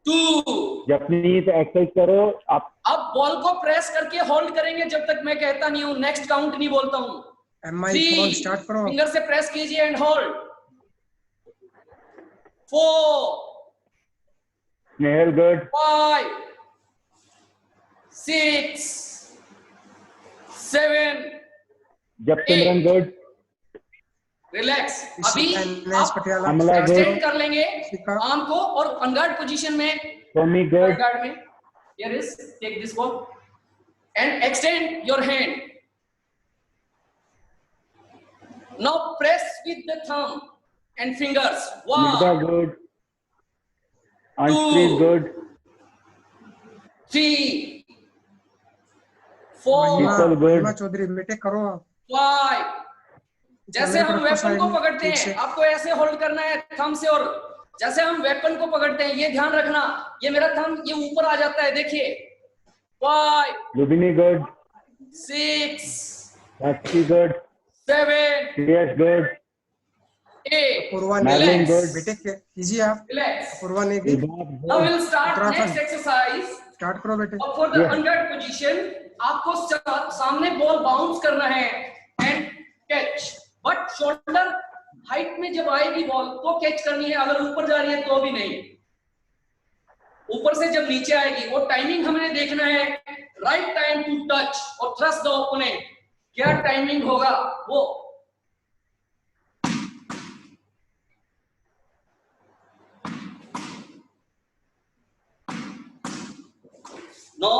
2। जपनीत एक्सरसाइज करो आप। अब बॉल को प्रेस करके होल्ड करेंगे जब तक मैं कहता नहीं हूं, नेक्स्ट काउंट नहीं बोलता हूं। MI फोन स्टार्ट करो। फिंगर से प्रेस कीजिए एंड होल्ड। 4, स्नेहल गुड। 5, 6, 7, जब सिमरन गुड। रिलैक्स। अभी NS पटियाला हमला गुड। एक्सटेंड कर लेंगे शिखा। आर्म को और अनगार्ड पोजीशन में, टॉमी गुड। अनगार्ड में, here is take this ball and extend your hand. Now press with the thumb and fingers. Nida 1, good. Anshpreet good. 3, 4, Sheetal good. Mahima Chaudhary बेटे करो आप। 5। जैसे मेरे हम तरफ वेपन साइड को में, पकड़ते ठीक हैं, से। आपको ऐसे होल्ड करना है थंब से, और जैसे हम वेपन को पकड़ते हैं ये ध्यान रखना, ये मेरा थंब ये ऊपर आ जाता है, देखिए। 5, लुबिनी गुड। 6, साक्षी गुड। 7, श्रेयस गुड। 8। पूर्वा मैगलिन Relax. गुड। बेटे कीजिए आप। Relax. पूर्वा नेगी विभाग Now good. we'll start Uttarakhand. next exercise. Start करो बेटे। और for the Yeah. unguarded position, आपको सामने बॉल बाउंस करना है and catch, but shoulder height में जब आएगी बॉल तो कैच करनी है, अगर ऊपर जा रही है तो भी नहीं। ऊपर से जब नीचे आएगी वो टाइमिंग हमें देखना है, राइट टाइम टू टच और थ्रस्ट द ओपोनेंट, क्या टाइमिंग होगा वो। No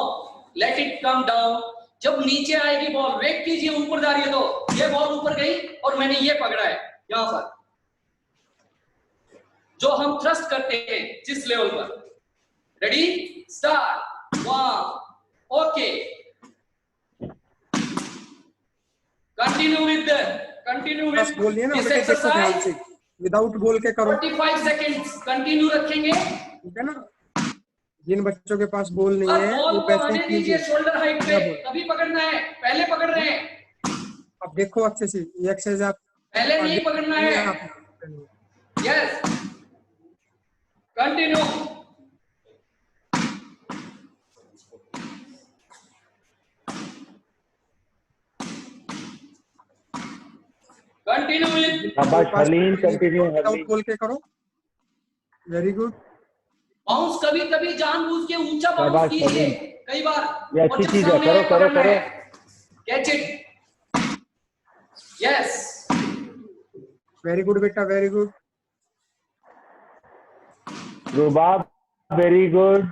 let it come down. जब नीचे आएगी बॉल वेट कीजिए, ऊपर जा रही है तो ये बॉल ऊपर गई और मैंने ये पकड़ा है यहां पर, जो हम थ्रस्ट करते हैं जिस लेवल पर। Ready start. 1, ओके, कंटिन्यू बस विद बोलिए ना दिस बेटे, देखो ध्यान एक्सरसाइज। से विदाउट बोल के करो, 45 सेकेंड्स कंटिन्यू रखेंगे। ठीक है ना। जिन बच्चों के पास बोल नहीं अब है बॉल वो को वैसे आने ही दीजिए कीजिए। शोल्डर हाइट पे, क्या बोल? तभी पकड़ना है, पहले पकड़ रहे हैं, अब देखो अच्छे से ये एक्सरसाइज आप पहले नहीं पकड़ना है। आप यस, कंटिन्यू। कंटिन्यू विद शाबाश हलीम। Continue without haleem. बोल के करो। Very good. बाउंस, कभी कभी जानबूझ के ऊंचा बाउंस शाबाश कीजिए हलीम। कई बार, ये और अच्छी जब चीज है, सामने करो आए करो पकड़ना करो। है, catch it. Yes, very good बेटा, वेरी गुड। रुबाब वेरी गुड।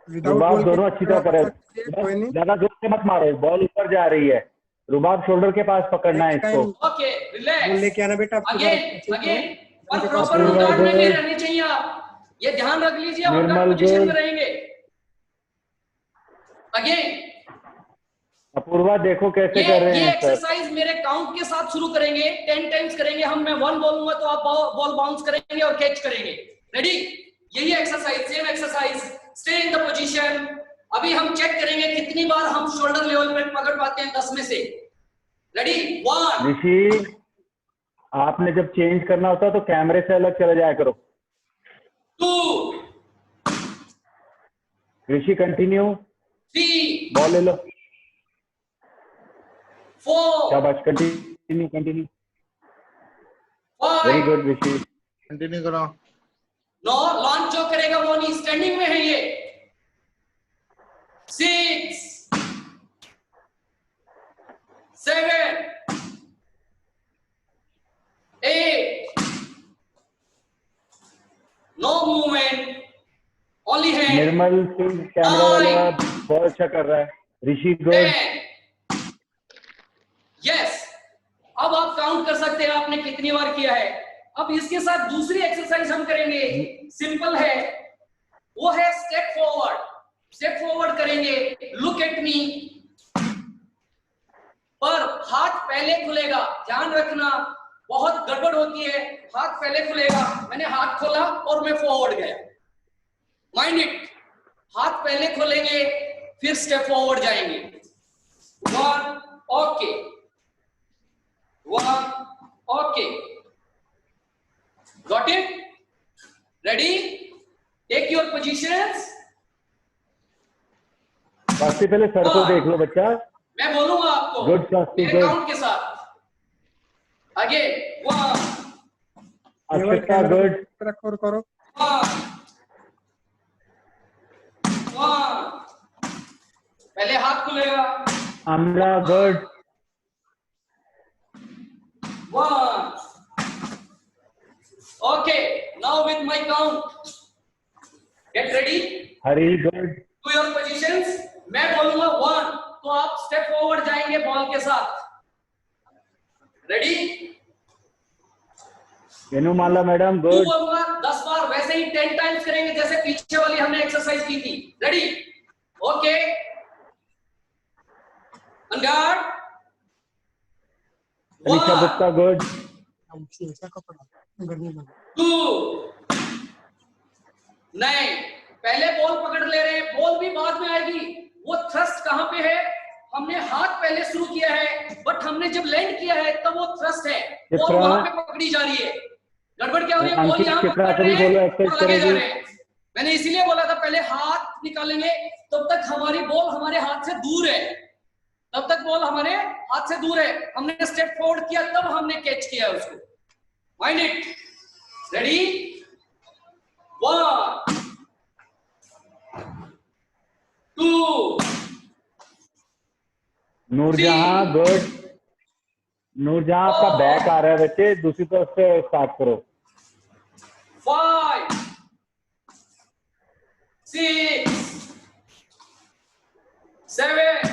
विदाउट रुबाब बोल दोनों अच्छी तरह करे। कोई नहीं। ज्यादा जोर से मत मारो, बॉल ऊपर जा रही है। रुबाब शोल्डर के पास पकड़ना है नेक्स्ट इसको। टाइम ओके, बोल रिलैक्स। लेके आना बेटा। अगेन और उनके पास प्रॉपर अपूर्वा अंदाज में भी गुड। रहने चाहिए आप, ये ध्यान रख लीजिए, आप निर्मल पोजीशन में गुड। रहेंगे। अगेन अपूर्वा देखो कैसे कर रहे ये हैं सर। एक्सरसाइज मेरे काउंट के साथ शुरू करेंगे, 10 टाइम्स करेंगे हम। मैं 1 बोलूंगा तो आप बॉल बाउंस करेंगे और कैच करेंगे। रेडी, यही exercise, same exercise. Stay in the position. अभी हम चेक करेंगे कितनी बार हम शोल्डर लेवल पे पकड़ पाते हैं 10 में से। रेडी 1, ऋषि आपने जब चेंज करना होता है तो कैमरे से अलग चले जाया करो। 2, ऋषि कंटिन्यू। 3, बॉल ले लो। 4, शाबाश कंटिन्यू कंटिन्यू। वेरी 5। गुड ऋषि। कंटिन्यू करो। नो, लॉन्च जो करेगा वो नहीं, स्टैंडिंग में है ये। 6, 7, 8, no movement, only hand. Nirmal Singh camera वाला बहुत अच्छा कर रहा है। ऋषि गुड। 10। यस, अब आप काउंट कर सकते हैं आपने कितनी बार किया है। अब इसके साथ दूसरी एक्सरसाइज हम करेंगे, सिंपल है, वो है स्टेप फॉरवर्ड। स्टेप फॉरवर्ड करेंगे, लुक एट मी, पर हाथ पहले खुलेगा। ध्यान रखना, बहुत गड़बड़ होती है, हाथ पहले खुलेगा। मैंने हाथ खोला और मैं फॉरवर्ड गया, माइंड इट। हाथ पहले खोलेंगे फिर स्टेप फॉरवर्ड जाएंगे। 1, okay, 1, okay, got it. Ready, take your positions. सबसे पहले सर को देख लो बच्चा। मैं बोलूंगा आपको गुड स्वास्थ्य, मेरे गुड। काउंट के साथ। आगे 1 केवल अक्षता, कैमरा गुड। पे रखो और करो। 1 पहले हाथ खुलेगा। Amra, good. 1 okay, now with my count get ready Hari, good. To your positions. मैं बोलूंगा 1 तो आप स्टेप फॉरवर्ड जाएंगे बॉल के साथ। रेडी? Venumala madam, 2 good. बोलूंगा 10 बार, वैसे ही 10 टाइम्स करेंगे जैसे पीछे वाली हमने एक्सरसाइज की थी। Ready? Okay, en garde. Anisha Gupta, good. ऐसा कपड़ा गर्मी में 2 नहीं, पहले बॉल पकड़ ले रहे हैं, बॉल भी बाद में आएगी। वो थ्रस्ट कहां पे है? हमने हाथ पहले शुरू किया है, बट हमने जब लैंड किया है तब वो थ्रस्ट है, बॉल चित्रा। वहां पे पकड़ी जा रही है। गड़बड़ क्या हो रही है? बॉल अंकित, यहां चित्रा पकड़ को भी रहे बोलो हैं एक्सरसाइज और लगे जा करेगी। रहे हैं। मैंने इसीलिए बोला था पहले हाथ निकालेंगे, तब तक हमारी बॉल हमारे हाथ से दूर है, तब तक बॉल हमारे हाथ से दूर है। हमने स्टेप फॉरवर्ड किया तब हमने कैच किया उसको। Mind it. Ready? 1 2 Noorjahan, good. Noorjahan, आपका बैक आ रहा है बच्चे, दूसरी तरफ से स्टार्ट करो। 5 6 7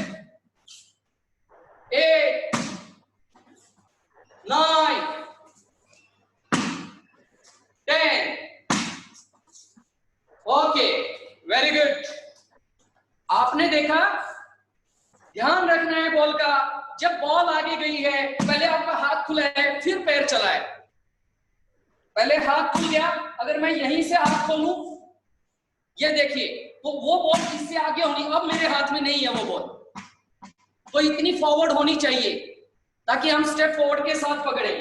8 9 10 ओके, वेरी गुड। आपने देखा, ध्यान रखना है बॉल का। जब बॉल आगे गई है, पहले आपका हाथ खुला है, फिर पैर चला है। पहले हाथ खुल गया, अगर मैं यहीं से हाथ खोलूं, ये देखिए, तो वो बॉल इससे आगे होनी, अब मेरे हाथ में नहीं है वो बॉल, तो इतनी फॉरवर्ड होनी चाहिए ताकि हम स्टेप फॉरवर्ड के साथ पकड़े।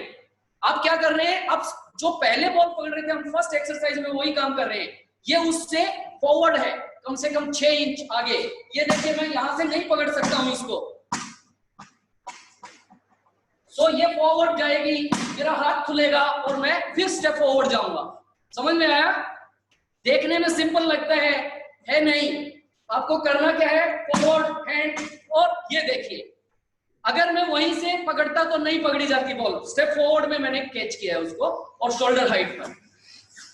आप क्या कर रहे हैं? अब जो पहले बॉल पकड़ रहे थे हम फर्स्ट एक्सरसाइज में, वही काम कर रहे हैं। ये उससे फॉरवर्ड है, कम से कम 6 इंच आगे। ये देखिए, मैं यहां से नहीं पकड़ सकता हूं इसको, तो ये फॉरवर्ड जाएगी, मेरा हाथ खुलेगा और मैं फिर स्टेप फॉरवर्ड जाऊंगा। समझ में आया? देखने में सिंपल लगता है नहीं। आपको करना क्या है? फॉरवर्ड हैंड, और ये देखिए, अगर मैं वहीं से पकड़ता तो नहीं पकड़ी जाती बॉल। स्टेप फॉरवर्ड में मैंने कैच किया है उसको, और शोल्डर हाइट पर।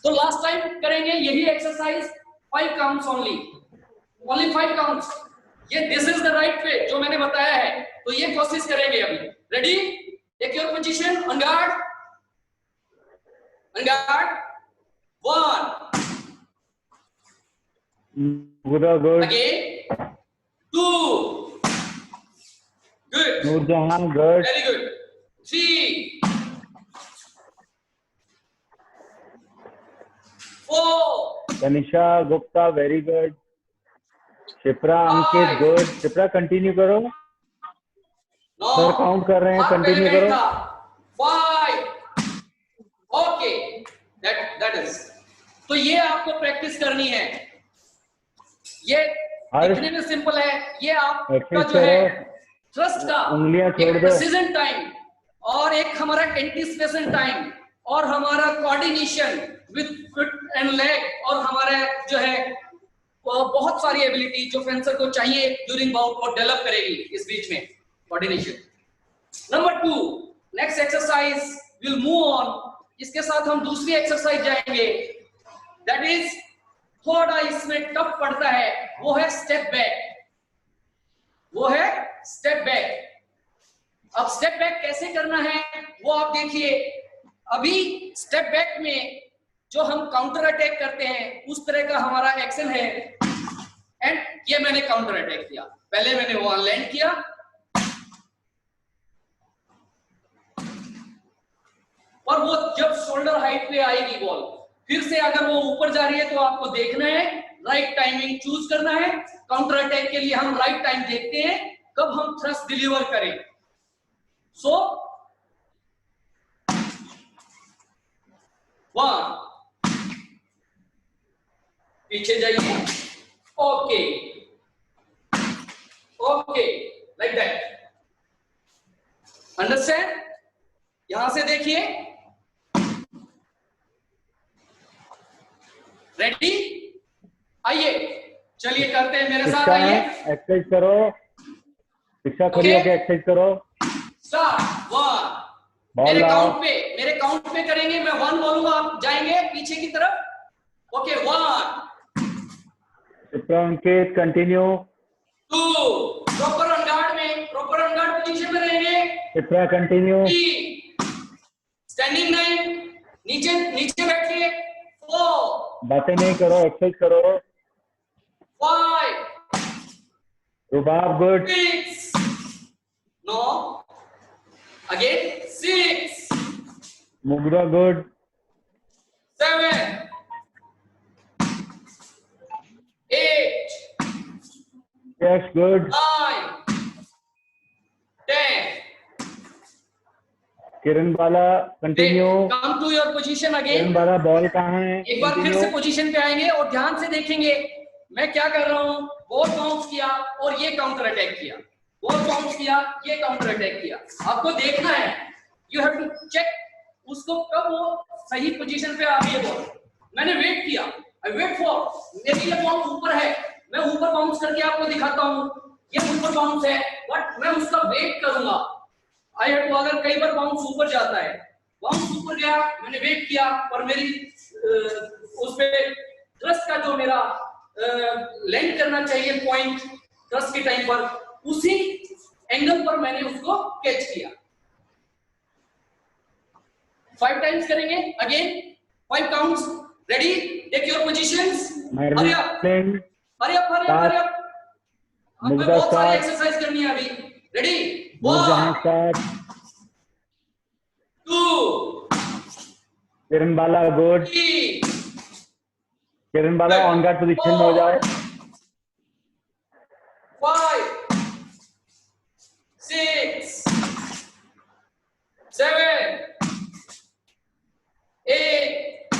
तो लास्ट टाइम करेंगे यही एक्सरसाइज, 5 काउंट्स ओनली 5 काउंट्स। ये this is the right way जो मैंने बताया है, तो ये कोशिश करेंगे अभी। Ready? Take your position, on guard, on guard. 1 good. Again 2 good, Noorjahan, good. Very good. 3 4 Tanisha Gupta, very good. Shipra, Ankit, good. Shipra, continue करो, सर काउंट कर रहे हैं, कंटिन्यू करो। 5 ओके, दैट इज। तो ये आपको प्रैक्टिस करनी है। ये दिखने में सिंपल है, ये आपका जो है थ्रस्ट का उंगलियां छोड़ एक दो। प्रेसिजन टाइम, और एक हमारा एंटीसिपेशन टाइम, और हमारा coordination with foot and leg, और हमारा जो है बहुत सारी एबिलिटी जो फेंसर को चाहिए ड्यूरिंग बाउट को डेवलप करेगी इस बीच में, coordination. Number 2, next exercise will move on. इसके साथ हम दूसरी एक्सरसाइज जाएंगे, दैट इज थोड़ा इसमें टफ पड़ता है, वो है स्टेप बैक। वो है स्टेप बैक। अब स्टेप बैक कैसे करना है वो आप देखिए। अभी स्टेप बैक में जो हम काउंटर अटैक करते हैं, उस तरह का हमारा एक्शन है, एंड ये मैंने काउंटर अटैक किया। पहले मैंने वहां लैंड किया, और वो जब शोल्डर हाइट पे आएगी बॉल, फिर से अगर वो ऊपर जा रही है तो आपको देखना है, राइट टाइमिंग चूज करना है। काउंटर अटैक के लिए हम राइट टाइम देखते हैं कब हम थ्रस्ट डिलीवर करें। सो 1 पीछे जाइए, okay okay, like that, understand. यहां से देखिए, रेडी, आइए चलिए करते हैं, मेरे साथ आइए, एक्सरसाइज करो, शिक्षा खड़ी होके एक्सरसाइज करो। स्टार्ट। 1, बॉल मेरे लाओ, मेरे काउंट पे करेंगे, मैं 1 बोलूंगा, आप जाएंगे पीछे की तरफ, ओके। 1 अंकित कंटिन्यू, 2, प्रॉपर अनगार्ड में, प्रॉपर अनगार्ड पोजीशन में रहेंगे, चित्रा कंटिन्यू, 3 स्टैंडिंग लाइन, नीचे नीचे बैठिए, 4 बातें नहीं करो, एक्सरसाइज करो। 5 Rubab good, 6 no again, 6 Mugdha good, 7 8 Yash good, 9 10 Kiran Bala continue, come to your position Kiran again. Bala ball कहाँ है? एक बार फिर से पोजीशन पे आएंगे और ध्यान से देखेंगे मैं क्या कर रहा हूं। बॉल बाउंस किया और ये काउंटर अटैक किया, बॉल बाउंस किया, ये काउंटर अटैक किया। आपको देखना है, यू हैव टू चेक उसको कब वो सही पोजीशन पे आ रही है बॉल। मैंने वेट किया, आई वेट फॉर, मेरी ये बॉल ऊपर है, मैं ऊपर बाउंस करके आपको दिखाता हूं, ये ऊपर बाउंस है, बट मैं उसका वेट करूंगा। आई हैव टू, अगर कई बार बाउंस ऊपर जाता है, बाउंस ऊपर गया, मैंने वेट किया और मेरी उस पे थ्रस्ट का जो मेरा लैंड करना चाहिए पॉइंट थ्रस्ट के टाइम पर, उसी एंगल पर मैंने उसको कैच किया। 5 टाइम्स करेंगे again, 5 counts, ready, take your positions, hurry up hurry up hurry up hurry up. हमें बहुत सारी एक्सरसाइज करनी है अभी, ready, 1 2 Kiran Bala good, 3 Kiran Bala on guard position में हो जाए। 5 6 7 8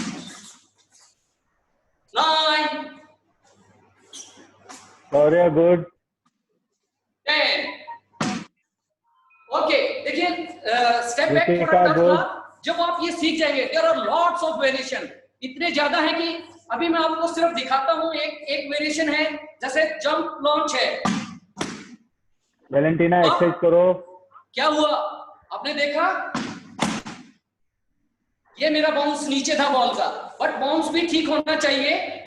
9 शौर्य गुड, 10। ओके, देखिए स्टेप बैक ऋतिका थोड़ा टफ good. था। जब आप ये सीख जाएंगे, there are lots of variation, इतने ज्यादा है कि अभी मैं आपको सिर्फ दिखाता हूं। एक वेरिएशन है, जैसे जंप लॉन्च है। वैलेंटीना एक्सरसाइज करो। क्या हुआ आपने देखा, ये मेरा बाउंस नीचे था बॉल का, बट बाउंस भी ठीक होना चाहिए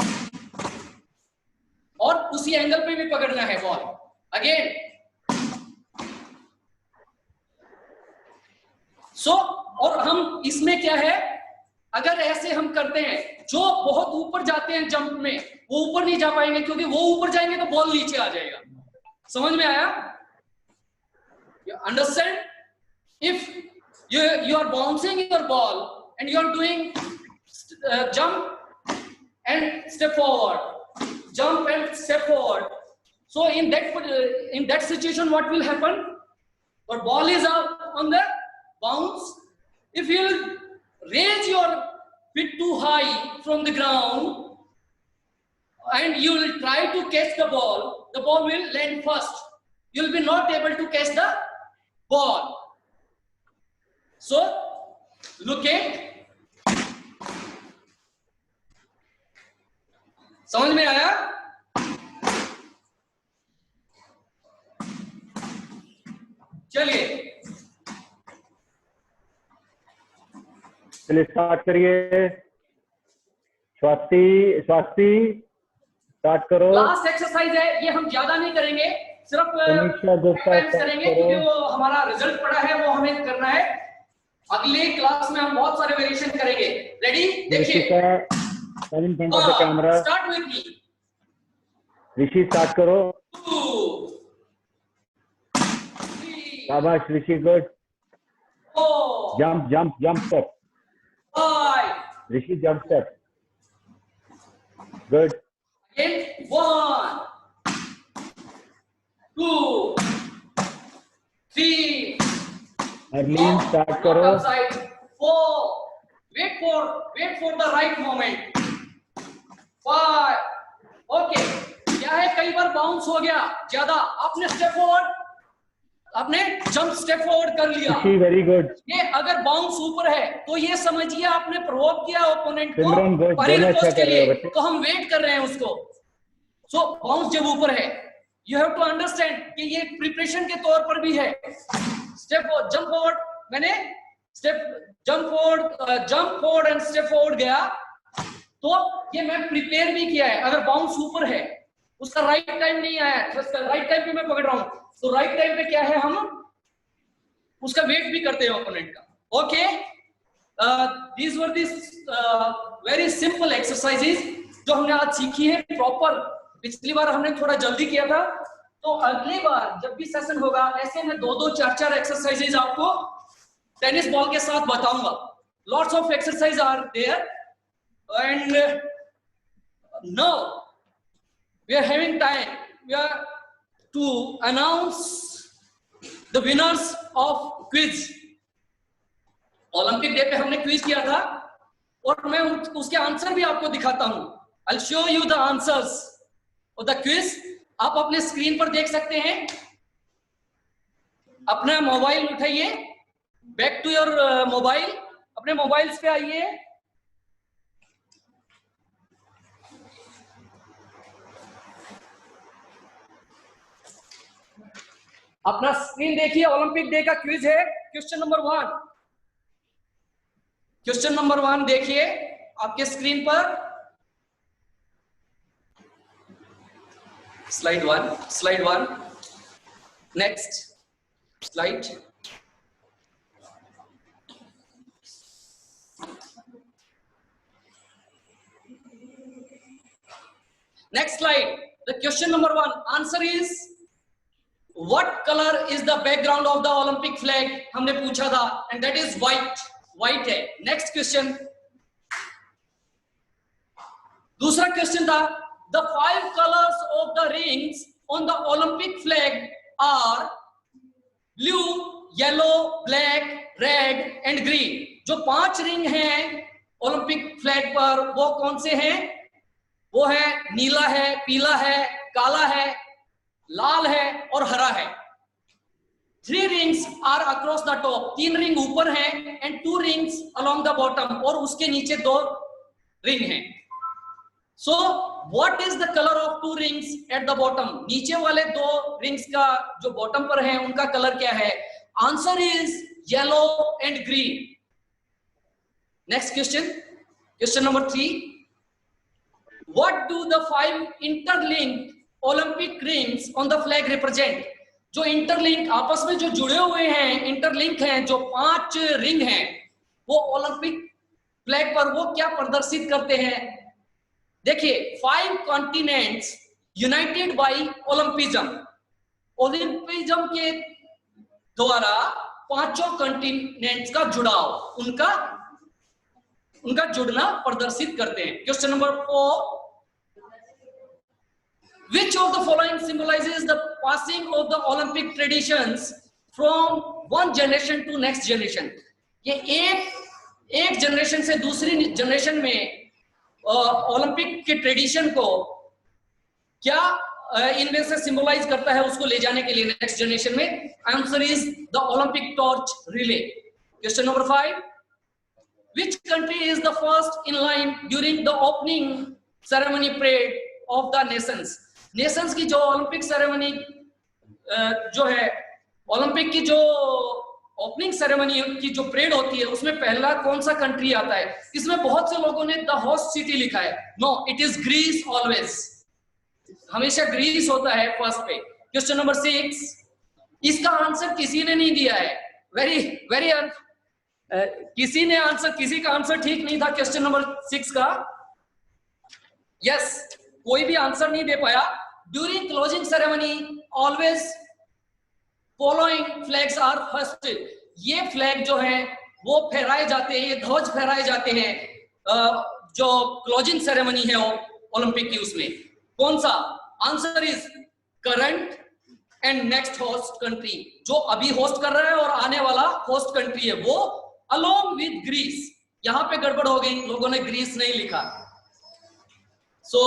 और उसी एंगल पे भी पकड़ना है बॉल। अगेन और हम इसमें क्या है, अगर ऐसे हम करते हैं, जो बहुत ऊपर जाते हैं जंप में, वो ऊपर नहीं जा पाएंगे, क्योंकि वो ऊपर जाएंगे तो बॉल नीचे आ जाएगा। समझ में आया? You understand? If you are bouncing your ball and you are doing jump and step forward, jump and step forward. So in that situation, what will happen? Your ball is up on the bounce. If you raise your feet too high from the ground and you will try to catch the ball will land first. You will be not able to catch the ball. So look at, समझ में आया? चलिए start करिए। Swati start करो। Last exercise है, ये हम ज्यादा नहीं करेंगे, सिर्फ समीक्षा गुप्ता टाइम्स start करेंगे, करो। क्योंकि वो हमारा रिजल्ट पड़ा है, वो हमें करना है। अगले क्लास में हम बहुत सारे वेरिएशन करेंगे। रेडी? देखिए, in front of the camera. Start with me. Rishi start करो। 2 3 शाबाश Rishi good. 4 jump step. 5 Rishi jump step good. Again, 1 2 3 Harleen start करो। Outside. 4 wait for the right moment. 5 okay, क्या है, कई बार बाउंस हो गया ज्यादा, आपने स्टेप फॉरवर्ड, आपने जंप स्टेप फॉरवर्ड कर लिया, वेरी गुड। ये अगर बाउंस ऊपर है तो ये समझिए आपने प्रोवोक किया ओपोनेंट को सिमरन गुड, परे दोनों अच्छा रिपोस्ट के कर रहे हो लिए, बच्चे। तो हम वेट कर रहे हैं उसको। सो बाउंस जब ऊपर है, यू हैव टू अंडरस्टैंड कि ये प्रिपरेशन के तौर पर भी है। स्टेप जंप फॉरवर्ड, मैंने step jump forward and step forward गया, तो ये मैं प्रिपेयर भी किया है। अगर बाउंस ऊपर है, उसका राइट टाइम नहीं आया, राइट टाइम पे मैं पकड़ रहा हूं, तो राइट टाइम पे क्या है, हम उसका वेट भी करते हैं ओपोनेंट का। Okay, these were this very simple exercises जो हमने आज सीखी है प्रॉपर। पिछली बार हमने थोड़ा जल्दी किया था, तो अगली बार जब भी सेशन होगा ऐसे में 2-2, 4-4 एक्सरसाइजेज आपको टेनिस बॉल के साथ बताऊंगा। Lots of exercise are there and now we are having time, we are to announce the winners of quiz. Olympic day पे हमने क्विज किया था और मैं उसके आंसर भी आपको दिखाता हूं। I'll show you the answers of the quiz. आप अपने स्क्रीन पर देख सकते हैं। अपना मोबाइल उठाइए, बैक टू योर मोबाइल, अपने मोबाइल्स पे आइए। अपना स्क्रीन देखिए, ओलंपिक डे का क्विज है। क्वेश्चन नंबर 1, क्वेश्चन नंबर 1 देखिए आपके स्क्रीन पर। Slide 1, next slide. Next slide. The question number 1 answer is What color is the background of the Olympic flag? हमने पूछा था, and that is white. White है। Next question. दूसरा question था, the 5 colors of the rings on the Olympic flag are blue, yellow, black, red and green. जो 5 ring हैं Olympic flag पर, वो कौन से हैं? वो है नीला है, पीला है, काला है, लाल है और हरा है। 3 rings are across the top, 3 ring ऊपर हैं and 2 rings along the bottom, और उसके नीचे 2 रिंग हैं। So what is the colour of 2 rings at the bottom? नीचे वाले 2 रिंग्स का जो बॉटम पर है उनका कलर क्या है? Answer is yellow and green. Next question, question number 3, what do the 5 interlinked Olympic rings on the flag represent? जो इंटरलिंक आपस में जो जुड़े हुए हैं, इंटरलिंक हैं, जो 5 रिंग हैं, वो ओलंपिक फ्लैग पर वो क्या प्रदर्शित करते हैं? देखिए, 5 कॉन्टिनेंट्स यूनाइटेड बाय ओलंपिज्म। ओलंपिज्म के द्वारा 5 कॉन्टिनेंट्स का जुड़ाव, उनका जुड़ना प्रदर्शित करते हैं। Question number 4, which of the following symbolizes the passing of the Olympic traditions from one generation to next generation? ये एक जनरेशन से दूसरी जनरेशन में ओलंपिक के ट्रेडिशन को क्या इनमें से सिंबलाइज करता है, उसको ले जाने के लिए नेक्स्ट जनरेशन में? Answer is the Olympic torch relay. Question number 5, which country is the first in line during the opening ceremony parade of the nations? Nations की जो ओलंपिक सेरेमनी जो है, ओलंपिक की जो ओपनिंग सेरेमनी की जो parade होती है, उसमें पहला कौन सा कंट्री आता है? इसमें बहुत से लोगों ने द होस्ट सिटी लिखा है। No, it is Greece. Always, हमेशा ग्रीस होता है फर्स्ट पे। क्वेश्चन नंबर 6, इसका आंसर किसी ने नहीं दिया है। वेरी किसी का आंसर ठीक नहीं था क्वेश्चन नंबर 6 का। यस, कोई भी आंसर नहीं दे पाया। During closing ceremony always following flags are first. ये फ्लैग जो है वो फहराए जाते हैं, ये ध्वज फहराए जाते हैं जो क्लोजिंग सेरेमनी है ओलंपिक की, उसमें कौन सा? Answer is current and next host country. जो अभी होस्ट कर रहा है और आने वाला होस्ट कंट्री है वो अलोंग विद ग्रीस। यहां पे गड़बड़ हो गई, लोगों ने ग्रीस नहीं लिखा। सो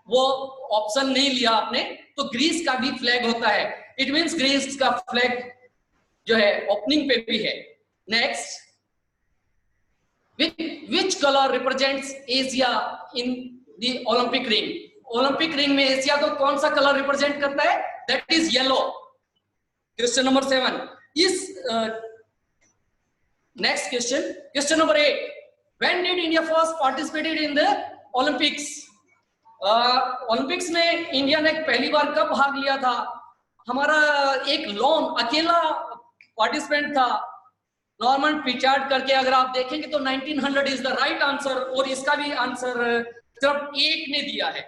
वो ऑप्शन नहीं लिया आपने, तो ग्रीस का भी फ्लैग होता है। इट मींस ग्रीस का फ्लैग जो है ओपनिंग पे भी है। Next, which color represents Asia in the Olympic ring? Olympic ring में एशिया को कौन सा कलर रिप्रेजेंट करता है? That is yellow. Question number 7 इस next question, question number 8, when did India first participated in the Olympics? Olympics में India ने पहली बार कब भाग लिया था? हमारा एक लोन अकेला पार्टिसिपेंट था, नॉर्मन पिचार्ड करके। अगर आप देखेंगे तो 1900 इज द राइट आंसर, और इसका भी आंसर सिर्फ एक ने दिया है।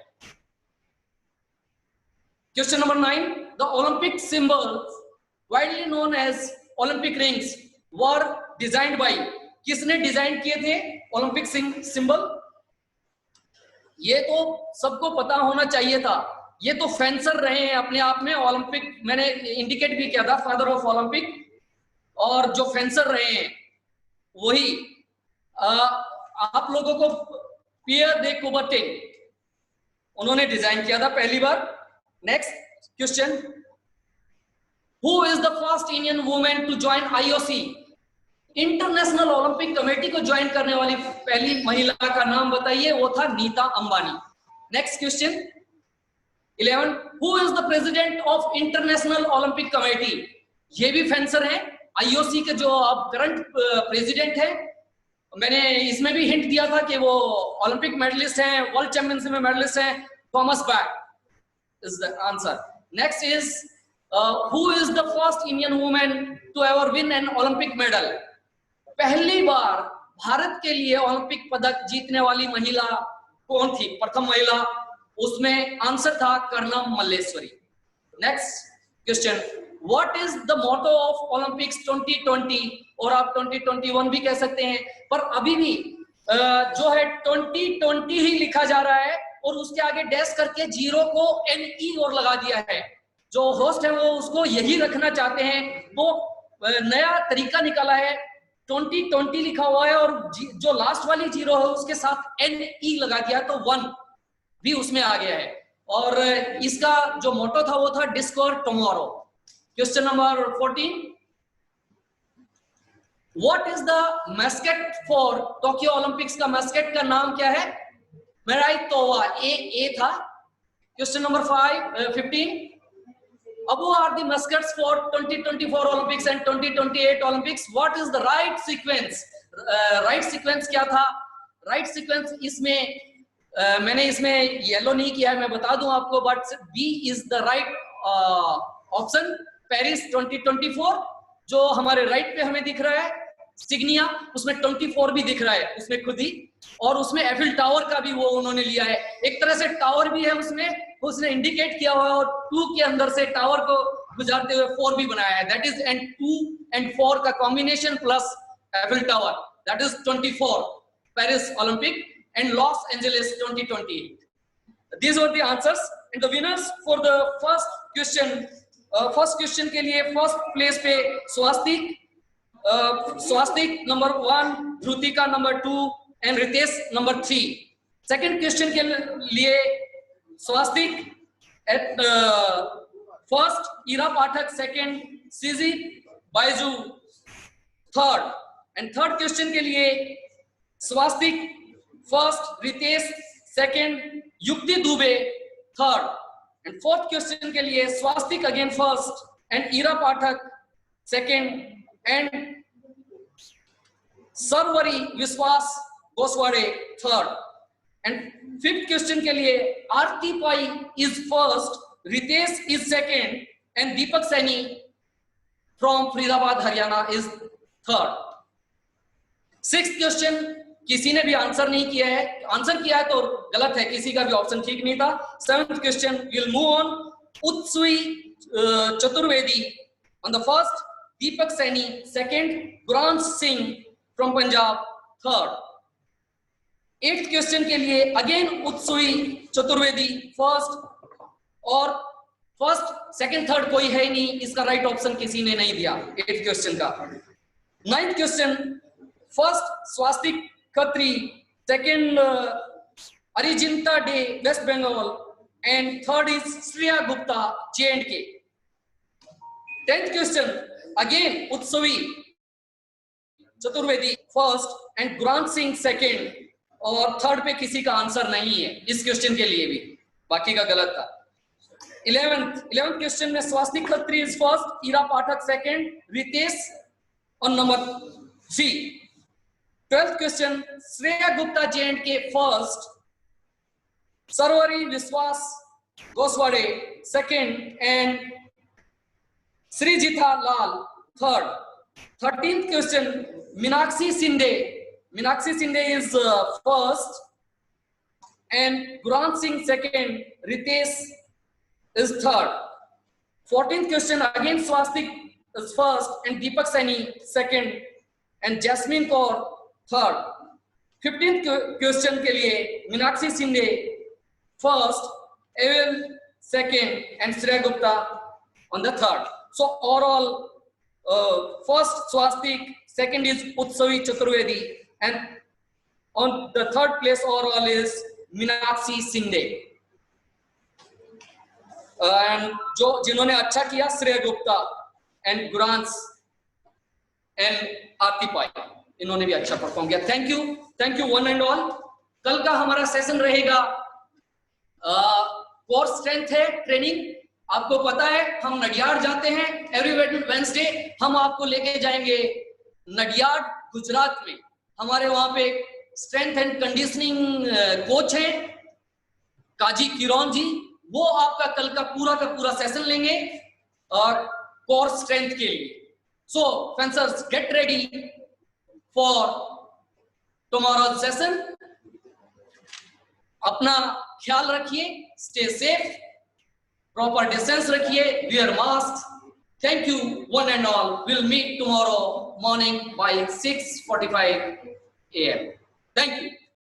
Question number 9, the Olympic symbols widely known as Olympic rings were designed by, किसने डिजाइन किए थे ओलंपिक सिंबल? ये तो सबको पता होना चाहिए था, ये तो फेंसर रहे हैं अपने आप में। ओलंपिक मैंने इंडिकेट भी किया था, फादर ऑफ ओलंपिक, और जो फेंसर रहे हैं वही आप लोगों को पियर दे कुबर्टिन उन्होंने डिजाइन किया था पहली बार। Next question, who is the first Indian women to join IOC? International Olympic committee को ज्वाइन करने वाली पहली महिला का नाम बताइए। वो था Nita Ambani. Next question 11, who is the president of international Olympic committee? ये भी फेंसर हैं, आईओसी के जो अब करंट प्रेसिडेंट है। मैंने इसमें भी हिंट दिया था कि वो ओलंपिक मेडलिस्ट हैं, वर्ल्ड चैंपियनशिप में मेडलिस्ट हैं। Thomas Bach is the answer. Next is who is the first Indian women to ever win an Olympic medal? पहली बार भारत के लिए ओलंपिक पदक जीतने वाली महिला कौन थी? प्रथम महिला, उसमें आंसर था Karnam Malleswari. Next question, what is the motto of Olympics 2020? और आप 2021 भी कह सकते हैं, पर अभी भी जो है 2020 ही लिखा जा रहा है, और उसके आगे डैश करके जीरो को NE और लगा दिया है। जो होस्ट है वो उसको यही रखना चाहते हैं, तो नया तरीका निकाला है, 2020 लिखा हुआ है और जो लास्ट वाली जीरो है उसके साथ NE लगा दिया, तो 1 भी उसमें आ गया है। और इसका जो मोटो था वो था discover tomorrow. Question number 14, what is the mascot for Tokyo Olympics? का मैस्केट का नाम क्या है? मेराई तोवा, ए था। क्वेश्चन नंबर 15, अबू are the mascots for 2024 Olympics and 2028 Olympics, what is the right sequence? Right sequence क्या था? Right sequence इसमें मैंने इसमें येलो नहीं किया है, मैं बता दूं आपको, but B is the right option. Paris 2024 जो हमारे राइट पे हमें दिख रहा है, सिग्निया, उसमें 24 भी दिख रहा है उसमें खुद ही, और उसमें एफिल टावर का भी वो उन्होंने लिया है। एक तरह से टावर भी है उसमें, उसने इंडिकेट किया हुआ है, और 2 के अंदर से टावर को गुजारते हुए 4 भी बनाया है। दैट इज एंड 2 and 4 का combination plus Eiffel tower, that is 24 Paris Olympic and Los Angeles 2028. These were the answers and the winners for the first question के लिए फर्स्ट प्लेस पे Swastik number 1, Dhrutika number 2 and Ritesh number 3। Second question के लिए Swastik at first, Ira Pathak second, C G Baiju third, and third question के लिए Swastik first, Ritesh second, Yukti Dubey third, and fourth question के लिए Swastik again first and Ira Pathak second and Sarvari Vishwas Gosware third, and fifth question के लिए Aarti Pai is first, Ritesh is second and Deepak Saini from Faridabad Haryana is third. Sixth question किसी ने भी answer नहीं किया है, आंसर किया है तो गलत है, किसी का भी ऑप्शन ठीक नहीं था। Seventh question will move on, Utsui Chaturvedi on the first, Deepak Saini second, Guransh Singh from Punjab third. Eighth question के लिए अगेन उत्सुई चतुर्वेदी फर्स्ट, और फर्स्ट सेकंड थर्ड कोई है ही नहीं, इसका राइट ऑप्शन किसी ने नहीं दिया एट्थ क्वेश्चन का। Ninth question first Swastik Khatri, second Arijinta Dey West Bengal and third is Shreya Gupta, J&K. 10th question, again Utsavi Chaturvedi first and Grant Singh second, और थर्ड पे किसी का आंसर नहीं है इस क्वेश्चन के लिए भी, बाकी का गलत था। 11th क्वेश्चन में Swastik Khatri is first, Ira Pathak second, Ritesh on number 3. 12th question, Shreya Gupta J&K first, Sarvari Viswas Goswade second, and Srijitha Lal third. 13th question, Meenakshi Shinde is first, and Grant Singh second, Ritesh is third. 14th question, again Swastik is first, and Deepak Saini second, and Jasmine Kaur third. 15th question के लिए Meenakshi Shinde first, Evel second, and Shreya Gupta on the third. So overall, first Swastik, second is Utsavi Chaturvedi, and on the third place overall is Meenakshi Shinde. And जिन्होंने अच्छा किया Shreya Gupta and Grants and आरती पाई, इन्होंने भी अच्छा perform किया। Thank you one and all. कल का हमारा सेशन रहेगा कोर स्ट्रेंथ है ट्रेनिंग। आपको पता है हम नडियाड जाते हैं एवरी वेडनेसडे, हम आपको लेके जाएंगे नडियाड गुजरात में। हमारे वहां पे स्ट्रेंथ एंड कंडीशनिंग कोच है काजी किरण जी, वो आपका कल का पूरा सेशन लेंगे और कोर स्ट्रेंथ के लिए। So fencers get ready for tomorrow session. अपना ख्याल रखिए, स्टे सेफ, प्रॉपर डिस्टेंस रखिए, wear mask. Thank you one and all. Will meet tomorrow morning by 6:45 AM. Thank you.